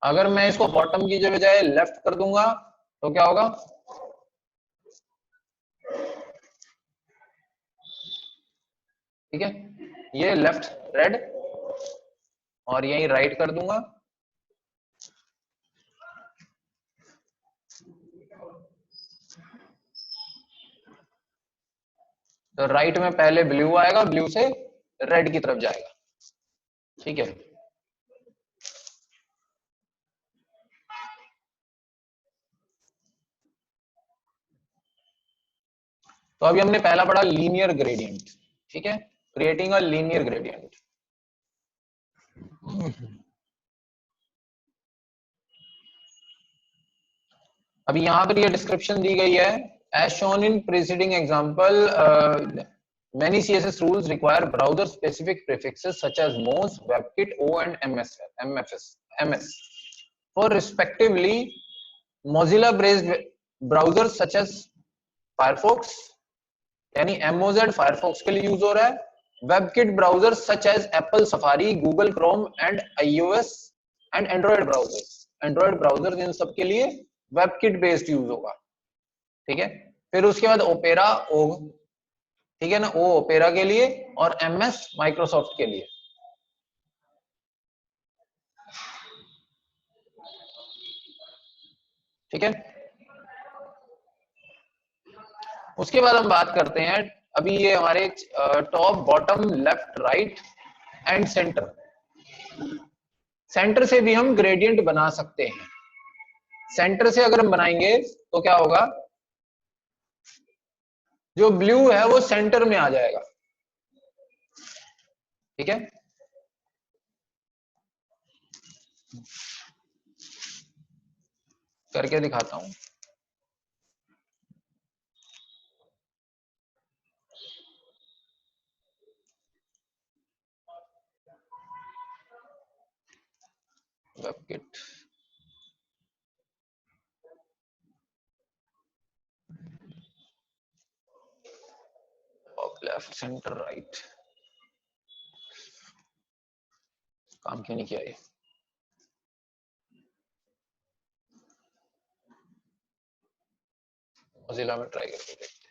अगर मैं इसको बॉटम की बजाय लेफ्ट कर दूंगा तो क्या होगा? ठीक है, ये लेफ्ट रेड और यही राइट कर दूंगा। तो राइट में पहले ब्लू आएगा, ब्लू से रेड की तरफ जाएगा। ठीक है, तो अभी हमने पहला पढ़ा लीनियर ग्रेडियंट। ठीक है, क्रिएटिंग अ लीनियर ग्रेडियंट। अभी यहां पर ये डिस्क्रिप्शन दी गई है, as shown in preceding example many css rules require browser specific prefixes such as mos, webkit, o and ms for respectively mozilla based browsers such as firefox, यानी moz firefox के लिए यूज हो रहा है, webkit browsers such as apple safari, google chrome and ios and android browsers इन सब के लिए WebKit based use होगा। ठीक है, फिर उसके बाद ओपेरा ओग, ठीक है ना, ओ ओपेरा के लिए और MS माइक्रोसॉफ्ट के लिए। ठीक है, उसके बाद हम बात करते हैं अभी ये हमारे top bottom left right and centre. Centre से भी हम ग्रेडियंट बना सकते हैं। सेंटर से अगर हम बनाएंगे तो क्या होगा? जो ब्लू है वो सेंटर में आ जाएगा। ठीक है, करके दिखाता हूं। WebKit top left centre right, काम क्यों नहीं किया ये? मोज़िला में ट्राई करके देखते हैं।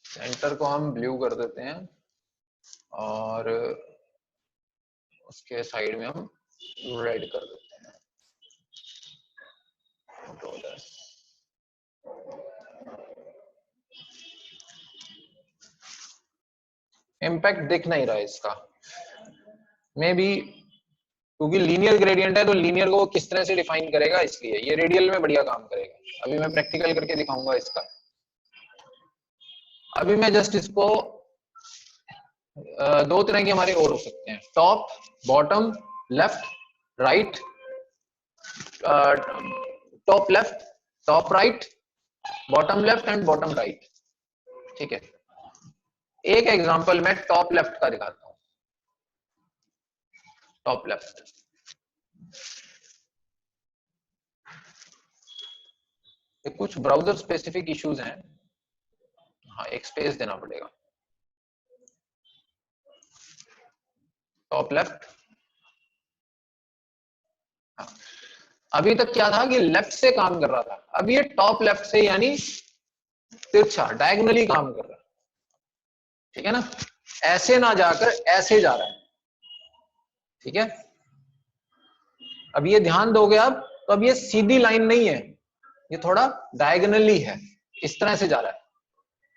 सेंटर को हम ब्लू कर देते हैं और उसके साइड में हम रेड कर देते हैं। इम्पैक्ट दिख नहीं रहा है इसका, मे बी क्योंकि लीनियर ग्रेडियंट है तो लीनियर को वो किस तरह से डिफाइन करेगा, इसलिए ये रेडियल में बढ़िया काम करेगा। अभी मैं प्रैक्टिकल करके दिखाऊंगा इसका। अभी मैं जस्ट इसको दो तरह के हमारे और हो सकते हैं, top bottom left right, top left top right, bottom left and bottom right. ठीक है, एक एग्जांपल मैं टॉप लेफ्ट का दिखाता हूं। टॉप लेफ्ट, ये कुछ ब्राउजर स्पेसिफिक इश्यूज हैं, हाँ एक स्पेस देना पड़ेगा। टॉप लेफ्ट, हाँ। अभी तक क्या था कि लेफ्ट से काम कर रहा था, अब ये टॉप लेफ्ट से यानी तिरछा डायगोनली काम कर रहा है। ठीक है ना, ऐसे ना जाकर ऐसे जा रहा है। ठीक है, अब ये ध्यान दोगे आप, तो अब ये सीधी लाइन नहीं है, ये थोड़ा डायगोनली है, इस तरह से जा रहा है।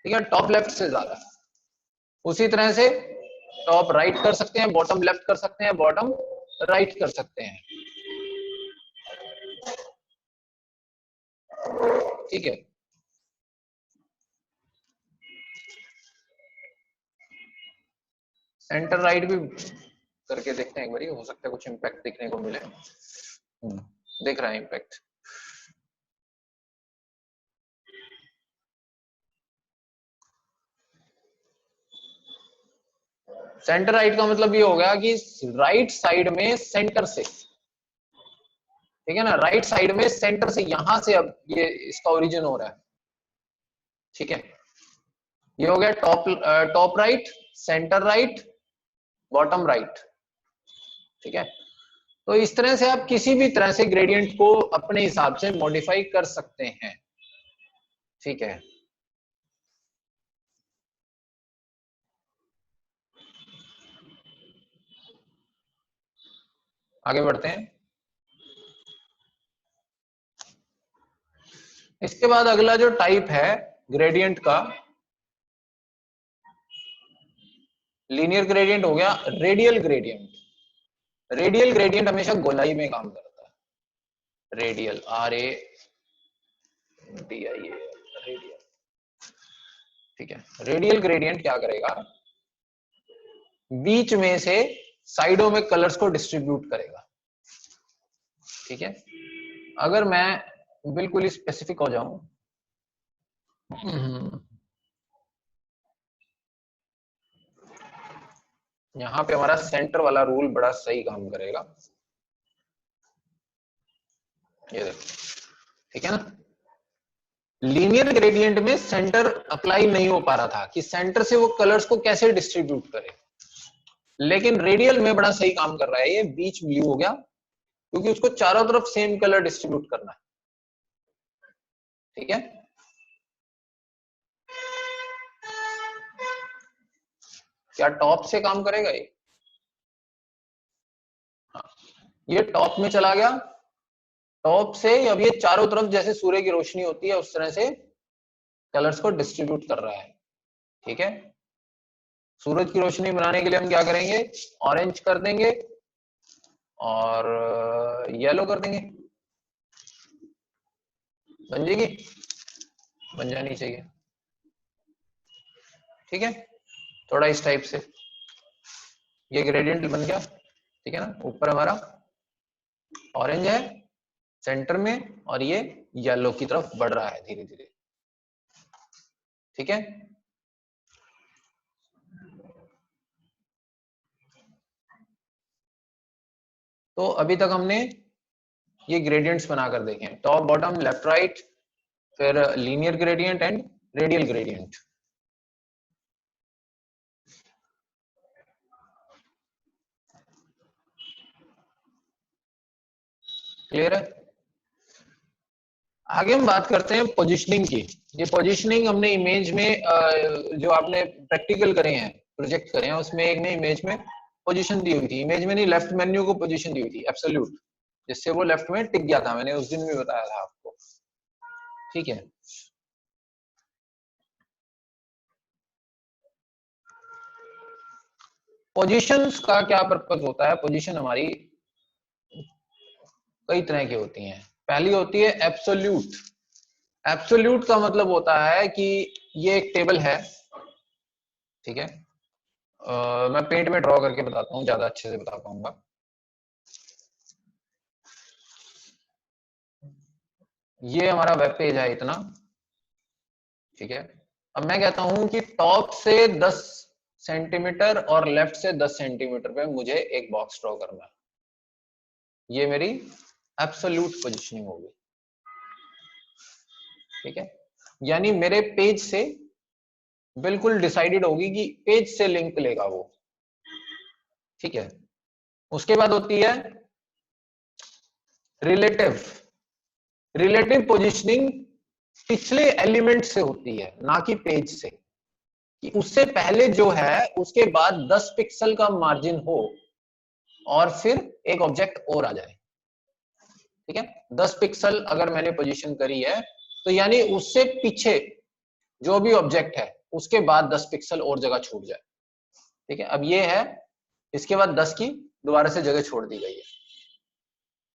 ठीक है, टॉप लेफ्ट से जा रहा है। उसी तरह से टॉप राइट कर सकते हैं, बॉटम लेफ्ट कर सकते हैं, बॉटम राइट कर सकते हैं। ठीक है, सेंटर राइट भी करके देखते हैं एक बार, हो सकता है कुछ इम्पैक्ट दिखने को मिले। दिख रहा है इम्पैक्ट। सेंटर राइट का मतलब ये हो गया कि राइट साइड में सेंटर से, ठीक है ना, राइट साइड में सेंटर से, यहां से अब ये इसका ओरिजिन हो रहा है। ठीक है, ये हो गया top right, centre right, bottom right. ठीक है, तो इस तरह से आप किसी भी तरह से ग्रेडियंट को अपने हिसाब से मॉडिफाई कर सकते हैं। ठीक है, आगे बढ़ते हैं। इसके बाद अगला जो टाइप है ग्रेडियंट का, लीनियर ग्रेडियंट हो गया, रेडियल ग्रेडियंट। रेडियल ग्रेडियंट हमेशा गोलाई में काम करता है। Radial, RADIAL, radial. ठीक है, रेडियल ग्रेडियंट क्या करेगा, बीच में से साइडों में कलर्स को डिस्ट्रीब्यूट करेगा। ठीक है, अगर मैं बिल्कुल स्पेसिफिक हो जाऊं, यहां पे हमारा सेंटर वाला रूल बड़ा सही काम करेगा। ये देखो, ठीक है ना, लीनियर ग्रेडियंट में सेंटर अप्लाई नहीं हो पा रहा था कि सेंटर से वो कलर्स को कैसे डिस्ट्रीब्यूट करे, लेकिन रेडियल में बड़ा सही काम कर रहा है। ये बीच ब्लू हो गया क्योंकि उसको चारों तरफ सेम कलर डिस्ट्रीब्यूट करना है। ठीक है, क्या टॉप से काम करेगा ये? हाँ, ये टॉप में चला गया, टॉप से अब ये चारों तरफ जैसे सूर्य की रोशनी होती है उस तरह से कलर्स को डिस्ट्रीब्यूट कर रहा है। ठीक है, सूरज की रोशनी बनाने के लिए हम क्या करेंगे, ऑरेंज कर देंगे और येलो कर देंगे, बन जाएगी, बन जानी चाहिए। ठीक है, थोड़ा इस टाइप से ये ग्रेडियंट बन गया। ठीक है ना, ऊपर हमारा ऑरेंज है सेंटर में और ये येलो की तरफ बढ़ रहा है धीरे धीरे। ठीक है, तो अभी तक हमने ये ग्रेडियंट्स बनाकर देखे हैं, टॉप बॉटम लेफ्ट राइट, फिर linear gradient and radial gradient. Clear है? आगे हम बात करते हैं पोजीशनिंग की। ये पोजीशनिंग हमने इमेज में जो आपने प्रैक्टिकल करे हैं, प्रोजेक्ट करे हैं, उसमें एक ने इमेज में पोजीशन दी हुई थी, इमेज में नहीं, लेफ्ट मेन्यू को पोजीशन दी हुई थी एब्सोल्यूट, जिससे वो लेफ्ट में टिक गया था। मैंने उस दिन भी बताया था आपको। ठीक है, पोजीशंस का क्या पर्पज होता है? पोजीशन हमारी कई तरह की होती हैं। पहली होती है एब्सोल्यूट। एब्सोल्यूट का मतलब होता है कि ये एक टेबल है, ठीक है, मैं पेंट में ड्रॉ करके बताता हूँ, ज्यादा अच्छे से बता पाऊंगा। ये हमारा वेब पेज है इतना, ठीक है। अब मैं कहता हूं कि टॉप से 10 सेंटीमीटर और लेफ्ट से 10 सेंटीमीटर पे मुझे एक बॉक्स ड्रॉ करना है। ये मेरी एब्सोल्यूट पोजीशनिंग होगी, ठीक है। यानी मेरे पेज से बिल्कुल डिसाइडेड होगी कि पेज से लिंक लेगा वो, ठीक है। उसके बाद होती है रिलेटिव। रिलेटिव पोजीशनिंग पिछले एलिमेंट से होती है, ना कि पेज से, कि उससे पहले जो है उसके बाद 10 पिक्सल का मार्जिन हो और फिर एक ऑब्जेक्ट और आ जाए, ठीक है। 10 पिक्सल अगर मैंने पोजीशन करी है तो यानी उससे पीछे जो भी ऑब्जेक्ट है उसके बाद 10 पिक्सल और जगह छूट जाए, ठीक है। अब ये है, इसके बाद 10 की दोबारा से जगह छोड़ दी गई है,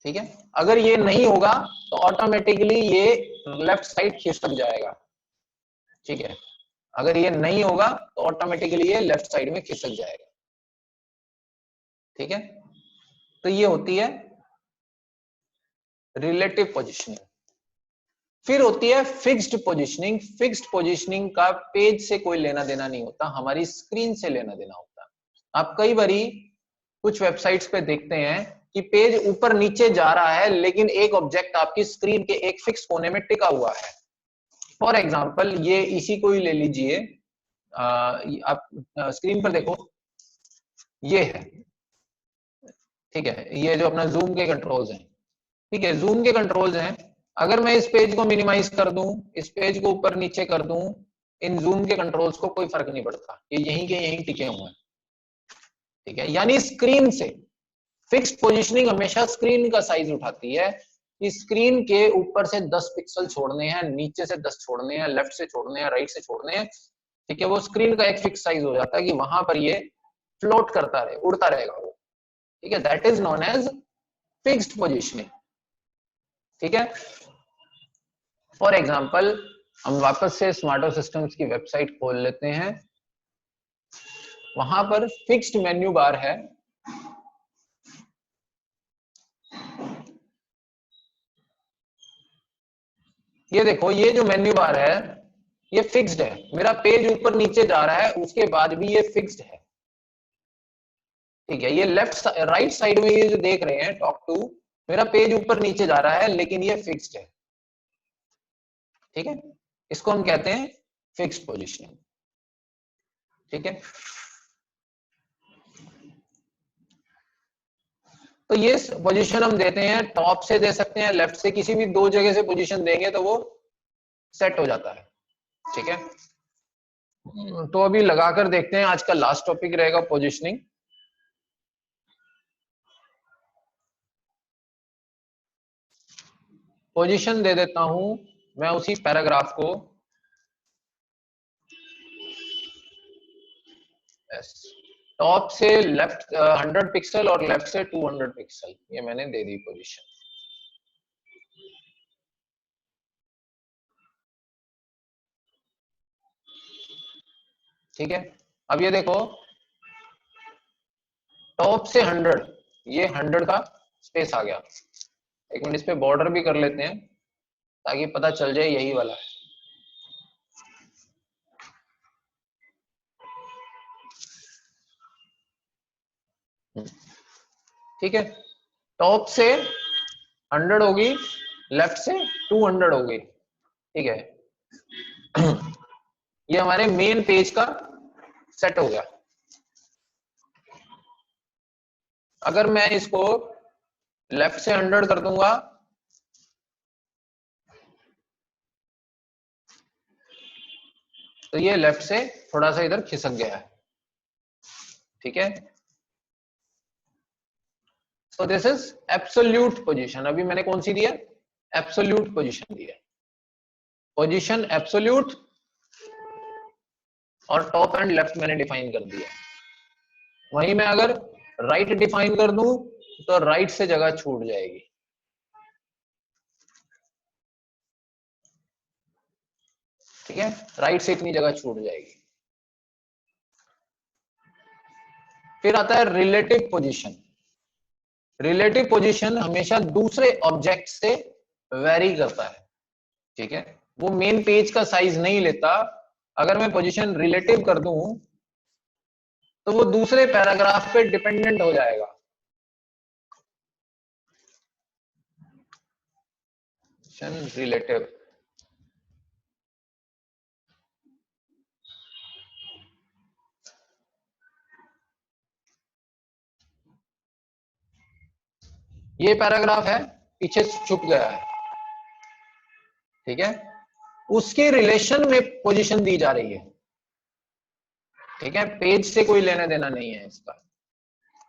ठीक है। अगर ये नहीं होगा तो ऑटोमेटिकली ये लेफ्ट साइड खिसक जाएगा, ठीक है। अगर ये नहीं होगा तो ऑटोमेटिकली ये लेफ्ट साइड में खिसक जाएगा, ठीक है। तो ये होती है रिलेटिव पोजीशनिंग। फिर होती है फिक्स्ड पोजीशनिंग। फिक्स्ड पोजीशनिंग का पेज से कोई लेना देना नहीं होता, हमारी स्क्रीन से लेना देना होता है। आप कई बारी कुछ वेबसाइट्स पे देखते हैं कि पेज ऊपर नीचे जा रहा है लेकिन एक ऑब्जेक्ट आपकी स्क्रीन के एक फिक्स कोने में टिका हुआ है। फॉर एग्जाम्पल ये इसी को ही ले लीजिए, आप स्क्रीन पर देखो, ये है, ठीक है। ये जो अपना जूम के कंट्रोल्स हैं, ठीक है, जूम के कंट्रोल्स हैं। अगर मैं इस पेज को मिनिमाइज कर दूं, इस पेज को ऊपर नीचे कर दूं, इन जूम के कंट्रोल्स को कोई फर्क नहीं पड़ता, ये यहीं के यहीं टिके हुए हैं, ठीक है। यानी स्क्रीन से फिक्स्ड पोजीशनिंग हमेशा स्क्रीन का साइज उठाती है कि स्क्रीन के ऊपर से 10 पिक्सल छोड़ने हैं, नीचे से 10 छोड़ने हैं, लेफ्ट से छोड़ने हैं, राइट से छोड़ने हैं, ठीक है। वो स्क्रीन का एक फिक्स साइज हो जाता है कि वहां पर ये फ्लोट करता रहे, उड़ता रहेगा वो, ठीक है। That is known as fixed positioning, ठीक है। फॉर एग्जाम्पल हम वापस से स्मार्टो सिस्टम्स की वेबसाइट खोल लेते हैं, वहां पर फिक्स्ड मेन्यू बार है। ये देखो, ये जो मेन्यू बार है ये फिक्स्ड है, मेरा पेज ऊपर नीचे जा रहा है उसके बाद भी ये फिक्स्ड है, ठीक है। ये लेफ्ट राइट साइड में ये जो देख रहे हैं टॉप टू, मेरा पेज ऊपर नीचे जा रहा है लेकिन ये फिक्स्ड है, ठीक है। इसको हम कहते हैं फिक्स्ड पोजीशनिंग, ठीक है। तो ये पोजीशन हम देते हैं, टॉप से दे सकते हैं, लेफ्ट से, किसी भी दो जगह से पोजीशन देंगे तो वो सेट हो जाता है, ठीक है। तो अभी लगाकर देखते हैं, आज का लास्ट टॉपिक रहेगा पोजीशनिंग। पोजीशन दे देता हूं मैं उसी पैराग्राफ को, टॉप से लेफ्ट 100 पिक्सल और लेफ्ट से 200 पिक्सल, ये मैंने दे दी पोजीशन, ठीक है। अब ये देखो, टॉप से 100, ये 100 का स्पेस आ गया। एक मिनट, इस पे बॉर्डर भी कर लेते हैं ताकि पता चल जाए यही वाला है, ठीक है। टॉप से 100 होगी, लेफ्ट से 200 होगी, ठीक है। ये हमारे मेन पेज का सेट हो गया। अगर मैं इसको लेफ्ट से 100 कर दूंगा तो ये लेफ्ट से थोड़ा सा इधर खिसक गया है, ठीक है। So this is absolute position. अभी मैंने कौन सी दिया? एब्सोल्यूट पोजीशन दिया, पोजीशन एब्सोल्यूट, और टॉप एंड लेफ्ट मैंने डिफाइन कर दिया। वहीं मैं अगर राइट डिफाइन कर दूं तो राइट से जगह छूट जाएगी, ठीक है। राइट से इतनी जगह छूट जाएगी। फिर आता है रिलेटिव पोजीशन। रिलेटिव पोजीशन हमेशा दूसरे ऑब्जेक्ट से वेरी करता है, ठीक है, वो मेन पेज का साइज नहीं लेता। अगर मैं पोजीशन रिलेटिव कर दूं तो वो दूसरे पैराग्राफ पे डिपेंडेंट हो जाएगा। रिलेटिव, ये पैराग्राफ है, पीछे छुप गया है, ठीक है, उसके रिलेशन में पोजीशन दी जा रही है, ठीक है, पेज से कोई लेना देना नहीं है इसका।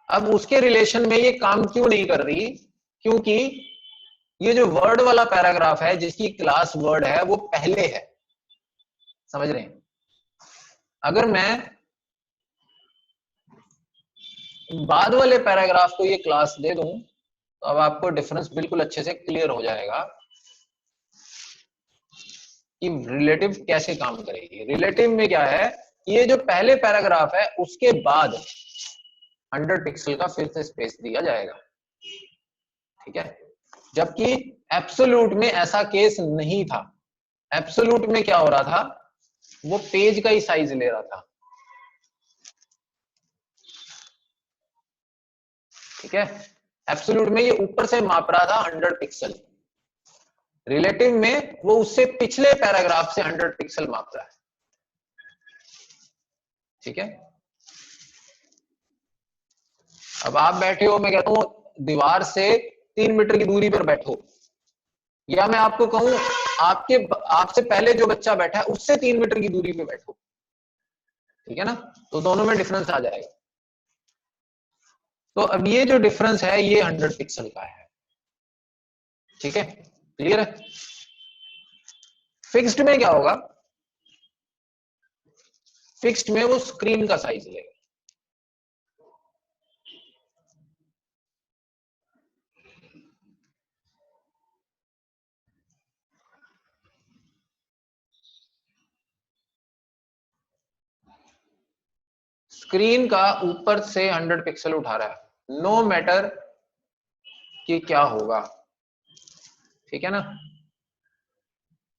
अब उसके रिलेशन में ये काम क्यों नहीं कर रही, क्योंकि ये जो वर्ड वाला पैराग्राफ है जिसकी क्लास वर्ड है वो पहले है, समझ रहे हैं। अगर मैं बाद वाले पैराग्राफ को ये क्लास दे दूं तो अब आपको डिफरेंस बिल्कुल अच्छे से क्लियर हो जाएगा कि रिलेटिव कैसे काम करेगी। रिलेटिव में क्या है, ये जो पहले पैराग्राफ है उसके बाद 100 पिक्सल का फिर से स्पेस दिया जाएगा, ठीक है, जबकि एब्सोल्यूट में ऐसा केस नहीं था। एब्सोल्यूट में क्या हो रहा था, वो पेज का ही साइज ले रहा था, ठीक है, एब्सोल्यूट में ये ऊपर से माप रहा था 100 पिक्सल, रिलेटिव में वो उससे पिछले पैराग्राफ से 100 पिक्सल माप रहा है, ठीक है। अब आप बैठे हो, मैं कहता हूं दीवार से 3 मीटर की दूरी पर बैठो, या मैं आपको कहूं आपसे पहले जो बच्चा बैठा है उससे 3 मीटर की दूरी पे बैठो, ठीक है ना, तो दोनों में डिफरेंस आ जाएगा। तो अब ये जो डिफरेंस है ये 100 पिक्सल का है, ठीक है, क्लियर है। फिक्स्ड में क्या होगा, फिक्स्ड में वो स्क्रीन का साइज लेगा, स्क्रीन का ऊपर से 100 पिक्सल उठा रहा है, नो मैटर कि क्या होगा, ठीक है ना।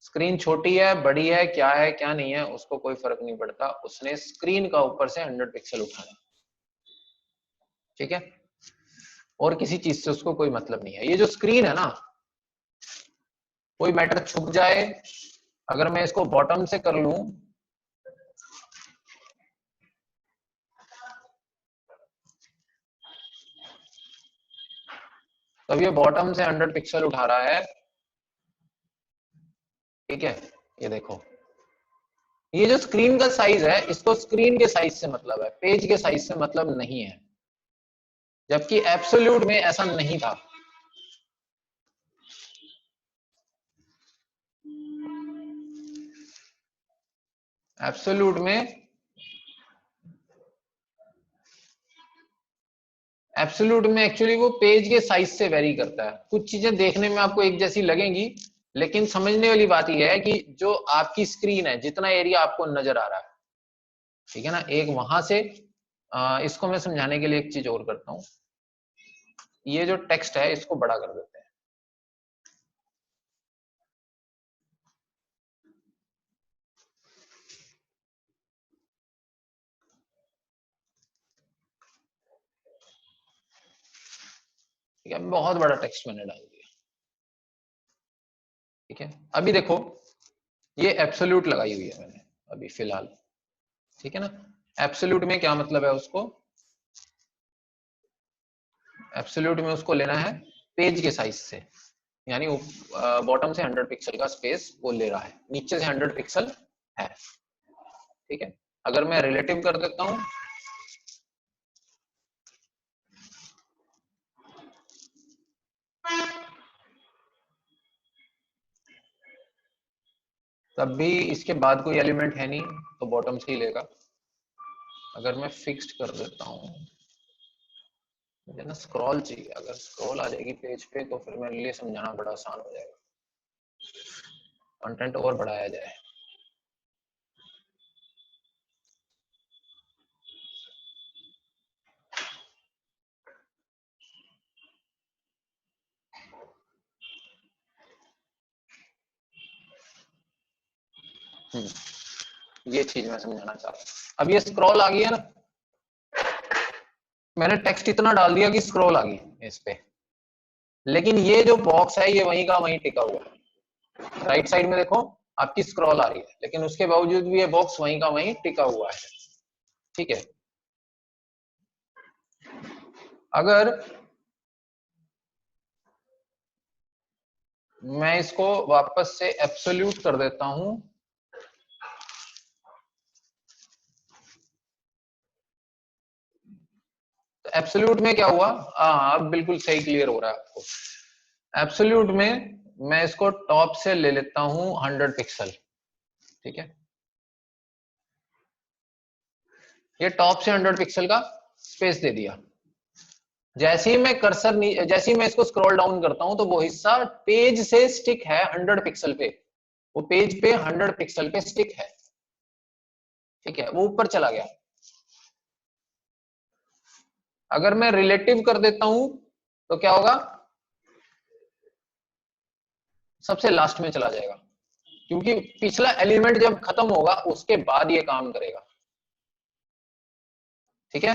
स्क्रीन छोटी है बड़ी है क्या नहीं है उसको कोई फर्क नहीं पड़ता, उसने स्क्रीन का ऊपर से 100 पिक्सल उठाना, ठीक है, और किसी चीज से उसको कोई मतलब नहीं है। ये जो स्क्रीन है ना, कोई मैटर छुप जाए, अगर मैं इसको बॉटम से कर लूं तब ये बॉटम से 100 पिक्सल उठा रहा है, ठीक है। ये देखो, ये जो स्क्रीन का साइज है इसको स्क्रीन के साइज से मतलब है, पेज के साइज से मतलब नहीं है, जबकि एब्सोल्यूट में ऐसा नहीं था। एब्सोल्यूट में एक्चुअली वो पेज के साइज से वेरी करता है। कुछ चीजें देखने में आपको एक जैसी लगेंगी, लेकिन समझने वाली बात यह है कि जो आपकी स्क्रीन है, जितना एरिया आपको नजर आ रहा है, ठीक है ना, एक वहां से इसको मैं समझाने के लिए एक चीज और करता हूं, ये जो टेक्स्ट है इसको बड़ा कर देते हैं, ठीक है, बहुत बड़ा टेक्स्ट मैंने डाल दिया, ठीक है। अभी देखो ये एब्सोल्यूट लगाई हुई है मैंने अभी फिलहाल, ठीक है ना। एब्सोल्यूट में क्या मतलब है, उसको एब्सोल्यूट में उसको लेना है पेज के साइज से, यानी बॉटम से 100 पिक्सल का स्पेस वो ले रहा है, नीचे से 100 पिक्सल है, ठीक है। अगर मैं रिलेटिव कर देता हूं तब भी इसके बाद कोई एलिमेंट है नहीं तो बॉटम से ही लेगा। अगर मैं फिक्स्ड कर देता हूं, मुझे ना स्क्रॉल चाहिए, अगर स्क्रॉल आ जाएगी पेज पे तो फिर मेरे लिए समझाना बड़ा आसान हो जाएगा, कंटेंट और बढ़ाया जाए। ये चीज मैं समझाना चाह रहा हूँ। अब ये स्क्रॉल आ गई है ना, मैंने टेक्स्ट इतना डाल दिया कि स्क्रॉल आ गई इस पे, लेकिन ये जो बॉक्स है ये वहीं का वहीं टिका हुआ है। राइट साइड में देखो आपकी स्क्रॉल आ रही है, लेकिन उसके बावजूद भी ये बॉक्स वहीं का वहीं टिका हुआ है। ठीक है, अगर मैं इसको वापस से एब्सोल्यूट कर देता हूं, तो एब्सोल्यूट में क्या हुआ, हाँ अब बिल्कुल सही क्लियर हो रहा है आपको। एब्सोल्यूट में मैं इसको टॉप से ले लेता हूं 100 पिक्सल। ठीक है, ये टॉप से 100 पिक्सल का स्पेस दे दिया। जैसे ही मैं कर्सर जैसे ही मैं इसको स्क्रॉल डाउन करता हूं तो वो हिस्सा पेज से स्टिक है 100 पिक्सल पे, वो पेज पे 100 पिक्सल पे स्टिक है। ठीक है, वो ऊपर चला गया। अगर मैं रिलेटिव कर देता हूं तो क्या होगा, सबसे लास्ट में चला जाएगा, क्योंकि पिछला एलिमेंट जब खत्म होगा उसके बाद ये काम करेगा। ठीक है,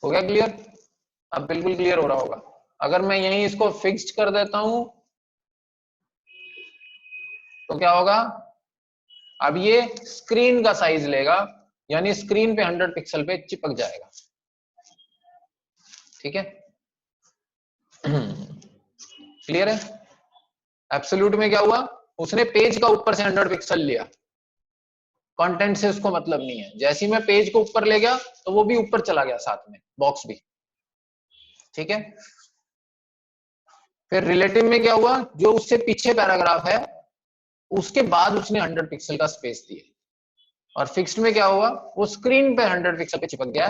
हो गया क्लियर? अब बिल्कुल क्लियर हो रहा होगा। अगर मैं यहीं इसको फिक्स्ड कर देता हूं तो क्या होगा, अब ये स्क्रीन का साइज लेगा, यानी स्क्रीन पे 100 पिक्सल पे चिपक जाएगा। ठीक है, क्लियर है? एब्सोल्यूट में क्या हुआ, उसने पेज का ऊपर से 100 पिक्सल लिया, कंटेंट से उसको मतलब नहीं है। जैसे ही मैं पेज को ऊपर ले गया तो वो भी ऊपर चला गया, साथ में बॉक्स भी। ठीक है, फिर रिलेटिव में क्या हुआ, जो उससे पीछे पैराग्राफ है उसके बाद उसने 100 पिक्सल का स्पेस दिया। और फिक्स्ड में क्या हुआ, वो स्क्रीन पे 100 पिक्सल पे चिपक गया,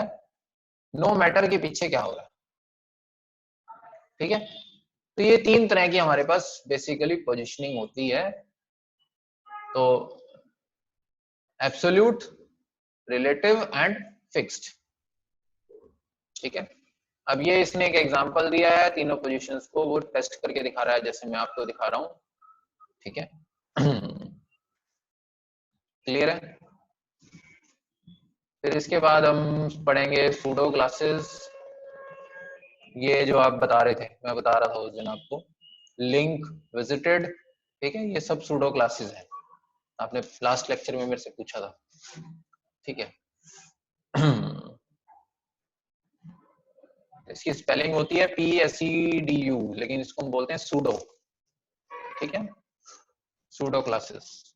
नो मैटर के पीछे क्या हो रहा है। ठीक है, तो ये तीन तरह की हमारे पास बेसिकली पोजीशनिंग होती है। तो एब्सोल्यूट, रिलेटिव एंड फिक्स्ड। ठीक है, अब ये इसने एक एग्जांपल दिया है तीनों पोजीशंस को, वो टेस्ट करके दिखा रहा है जैसे मैं आपको दिखा रहा हूं। ठीक है, क्लियर है? फिर इसके बाद हम पढ़ेंगे सूडो क्लासेस। ये जो आप बता रहे थे, मैं बता रहा था उस दिन आपको, लिंक विजिटेड। ठीक है, ये सब सूडो क्लासेस हैं, आपने लास्ट लेक्चर में मेरे से पूछा था। ठीक है, इसकी स्पेलिंग होती है PSEDU, लेकिन इसको हम बोलते हैं सूडो। ठीक है, सूडो क्लासेस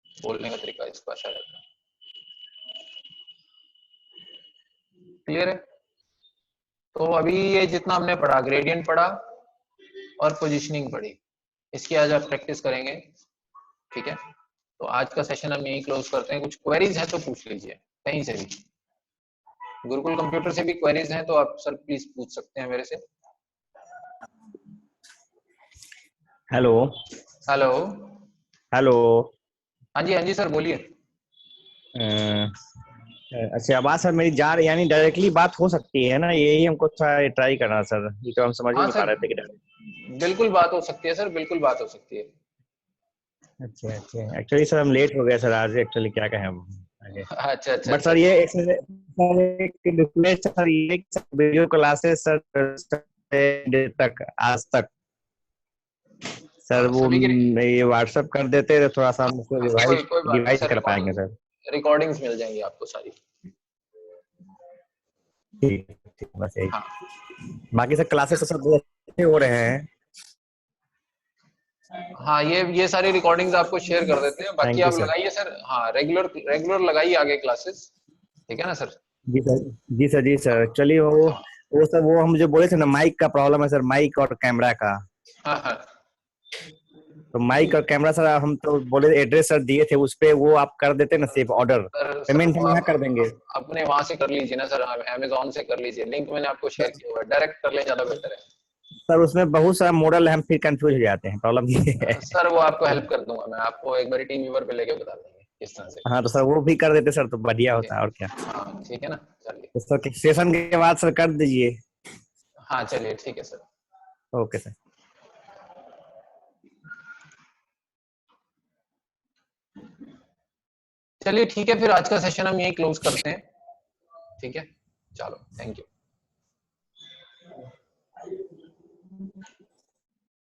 बोलने का तरीका इसका अच्छा रहता है। क्लियर है? तो अभी ये जितना हमने पढ़ा, ग्रेडियंट पढ़ा और पोजीशनिंग पढ़ी, इसकी आज आप प्रैक्टिस करेंगे। ठीक है, तो आज का सेशन हम यही क्लोज करते हैं। कुछ क्वेरीज है तो पूछ लीजिए कहीं से भी, गुरुकुल कंप्यूटर से भी क्वेरीज हैं तो आप सर प्लीज पूछ सकते हैं मेरे से। Hello hello, hello. हाँ जी सर बोलिए। अच्छा, आवाज सर मेरी जा रही, यानी डायरेक्टली बात हो सकती है ना, यही हमको ट्राई करना सर, ये तो हम समझ ही हाँ नहीं पा सर, रहे थे कि बिल्कुल बात हो सकती है सर, बिल्कुल बात हो सकती है। अच्छा अच्छा, एक्चुअली सर हम लेट हो गए सर आज, एक्चुअली क्या कहें हम आगे। अच्छा अच्छा बट अच्छा सर ये अच्छा। एक रिक्वेस्ट सर, ये वीडियो क्लासेस सर तक आज तक सर वो सभी की ये व्हाट्सअप कर देते तो थोड़ा सा हम उसको कोई रिवाइज कोई बात नहीं रिवाइज सर, कर पाएंगे सर। रिकॉर्डिंग्स मिल जाएंगी आपको सारी। ठीक ठीक, बस यही। हाँ बाकी सर क्लासेस सब बहुत अच्छे हो रहे हैं। हाँ, ये सारी रिकॉर्डिंग्स आपको शेयर कर देते हैं, बाकी थैंक यू आप सर। लगाइए सर। हाँ, रेगुलर रेगुलर लगाइए आगे क्लासेस। ठीक है ना सर? जी सर, जी सर, जी सर। चलिए हाँ वो सब वो हम जो बोले थे ना, माइक का प्रॉब्लम है सर, माइक और कैमरा का। हाँ हाँ। तो माइक और कैमरा सर हम तो बोले एड्रेस सर दिए थे, उस पे वो आप कर देते ना सिर्फ ऑर्डर, सर पेमेंट वो हम यहाँ कर आप देंगे। अपने वहां से कर लीजिए ना सर, अमेजोन से कर लीजिए, लिंक मैंने आपको शेयर किया हुआ है, डायरेक्ट कर ले, ज्यादा बेटर है। सर उसमें बहुत सारा मॉडल है, हम फिर कंफ्यूज हो जाते हैं, प्रॉब्लम ये है। सर वो आपको हेल्प कर दूंगा, मैं आपको एक बार टीम व्यूअर पे लेके बता देंगे किस तरह से। हाँ तो सर वो भी कर देते सर तो बढ़िया ठीक, होता, और क्या। हाँ ठीक है ना, चलिए। तो सर सेशन के बाद सर कर दीजिए। हाँ चलिए, ठीक है सर। Okay sir. चलिए ठीक है, फिर आज का सेशन हम यही क्लोज करते हैं। ठीक है, चलो, थैंक यू।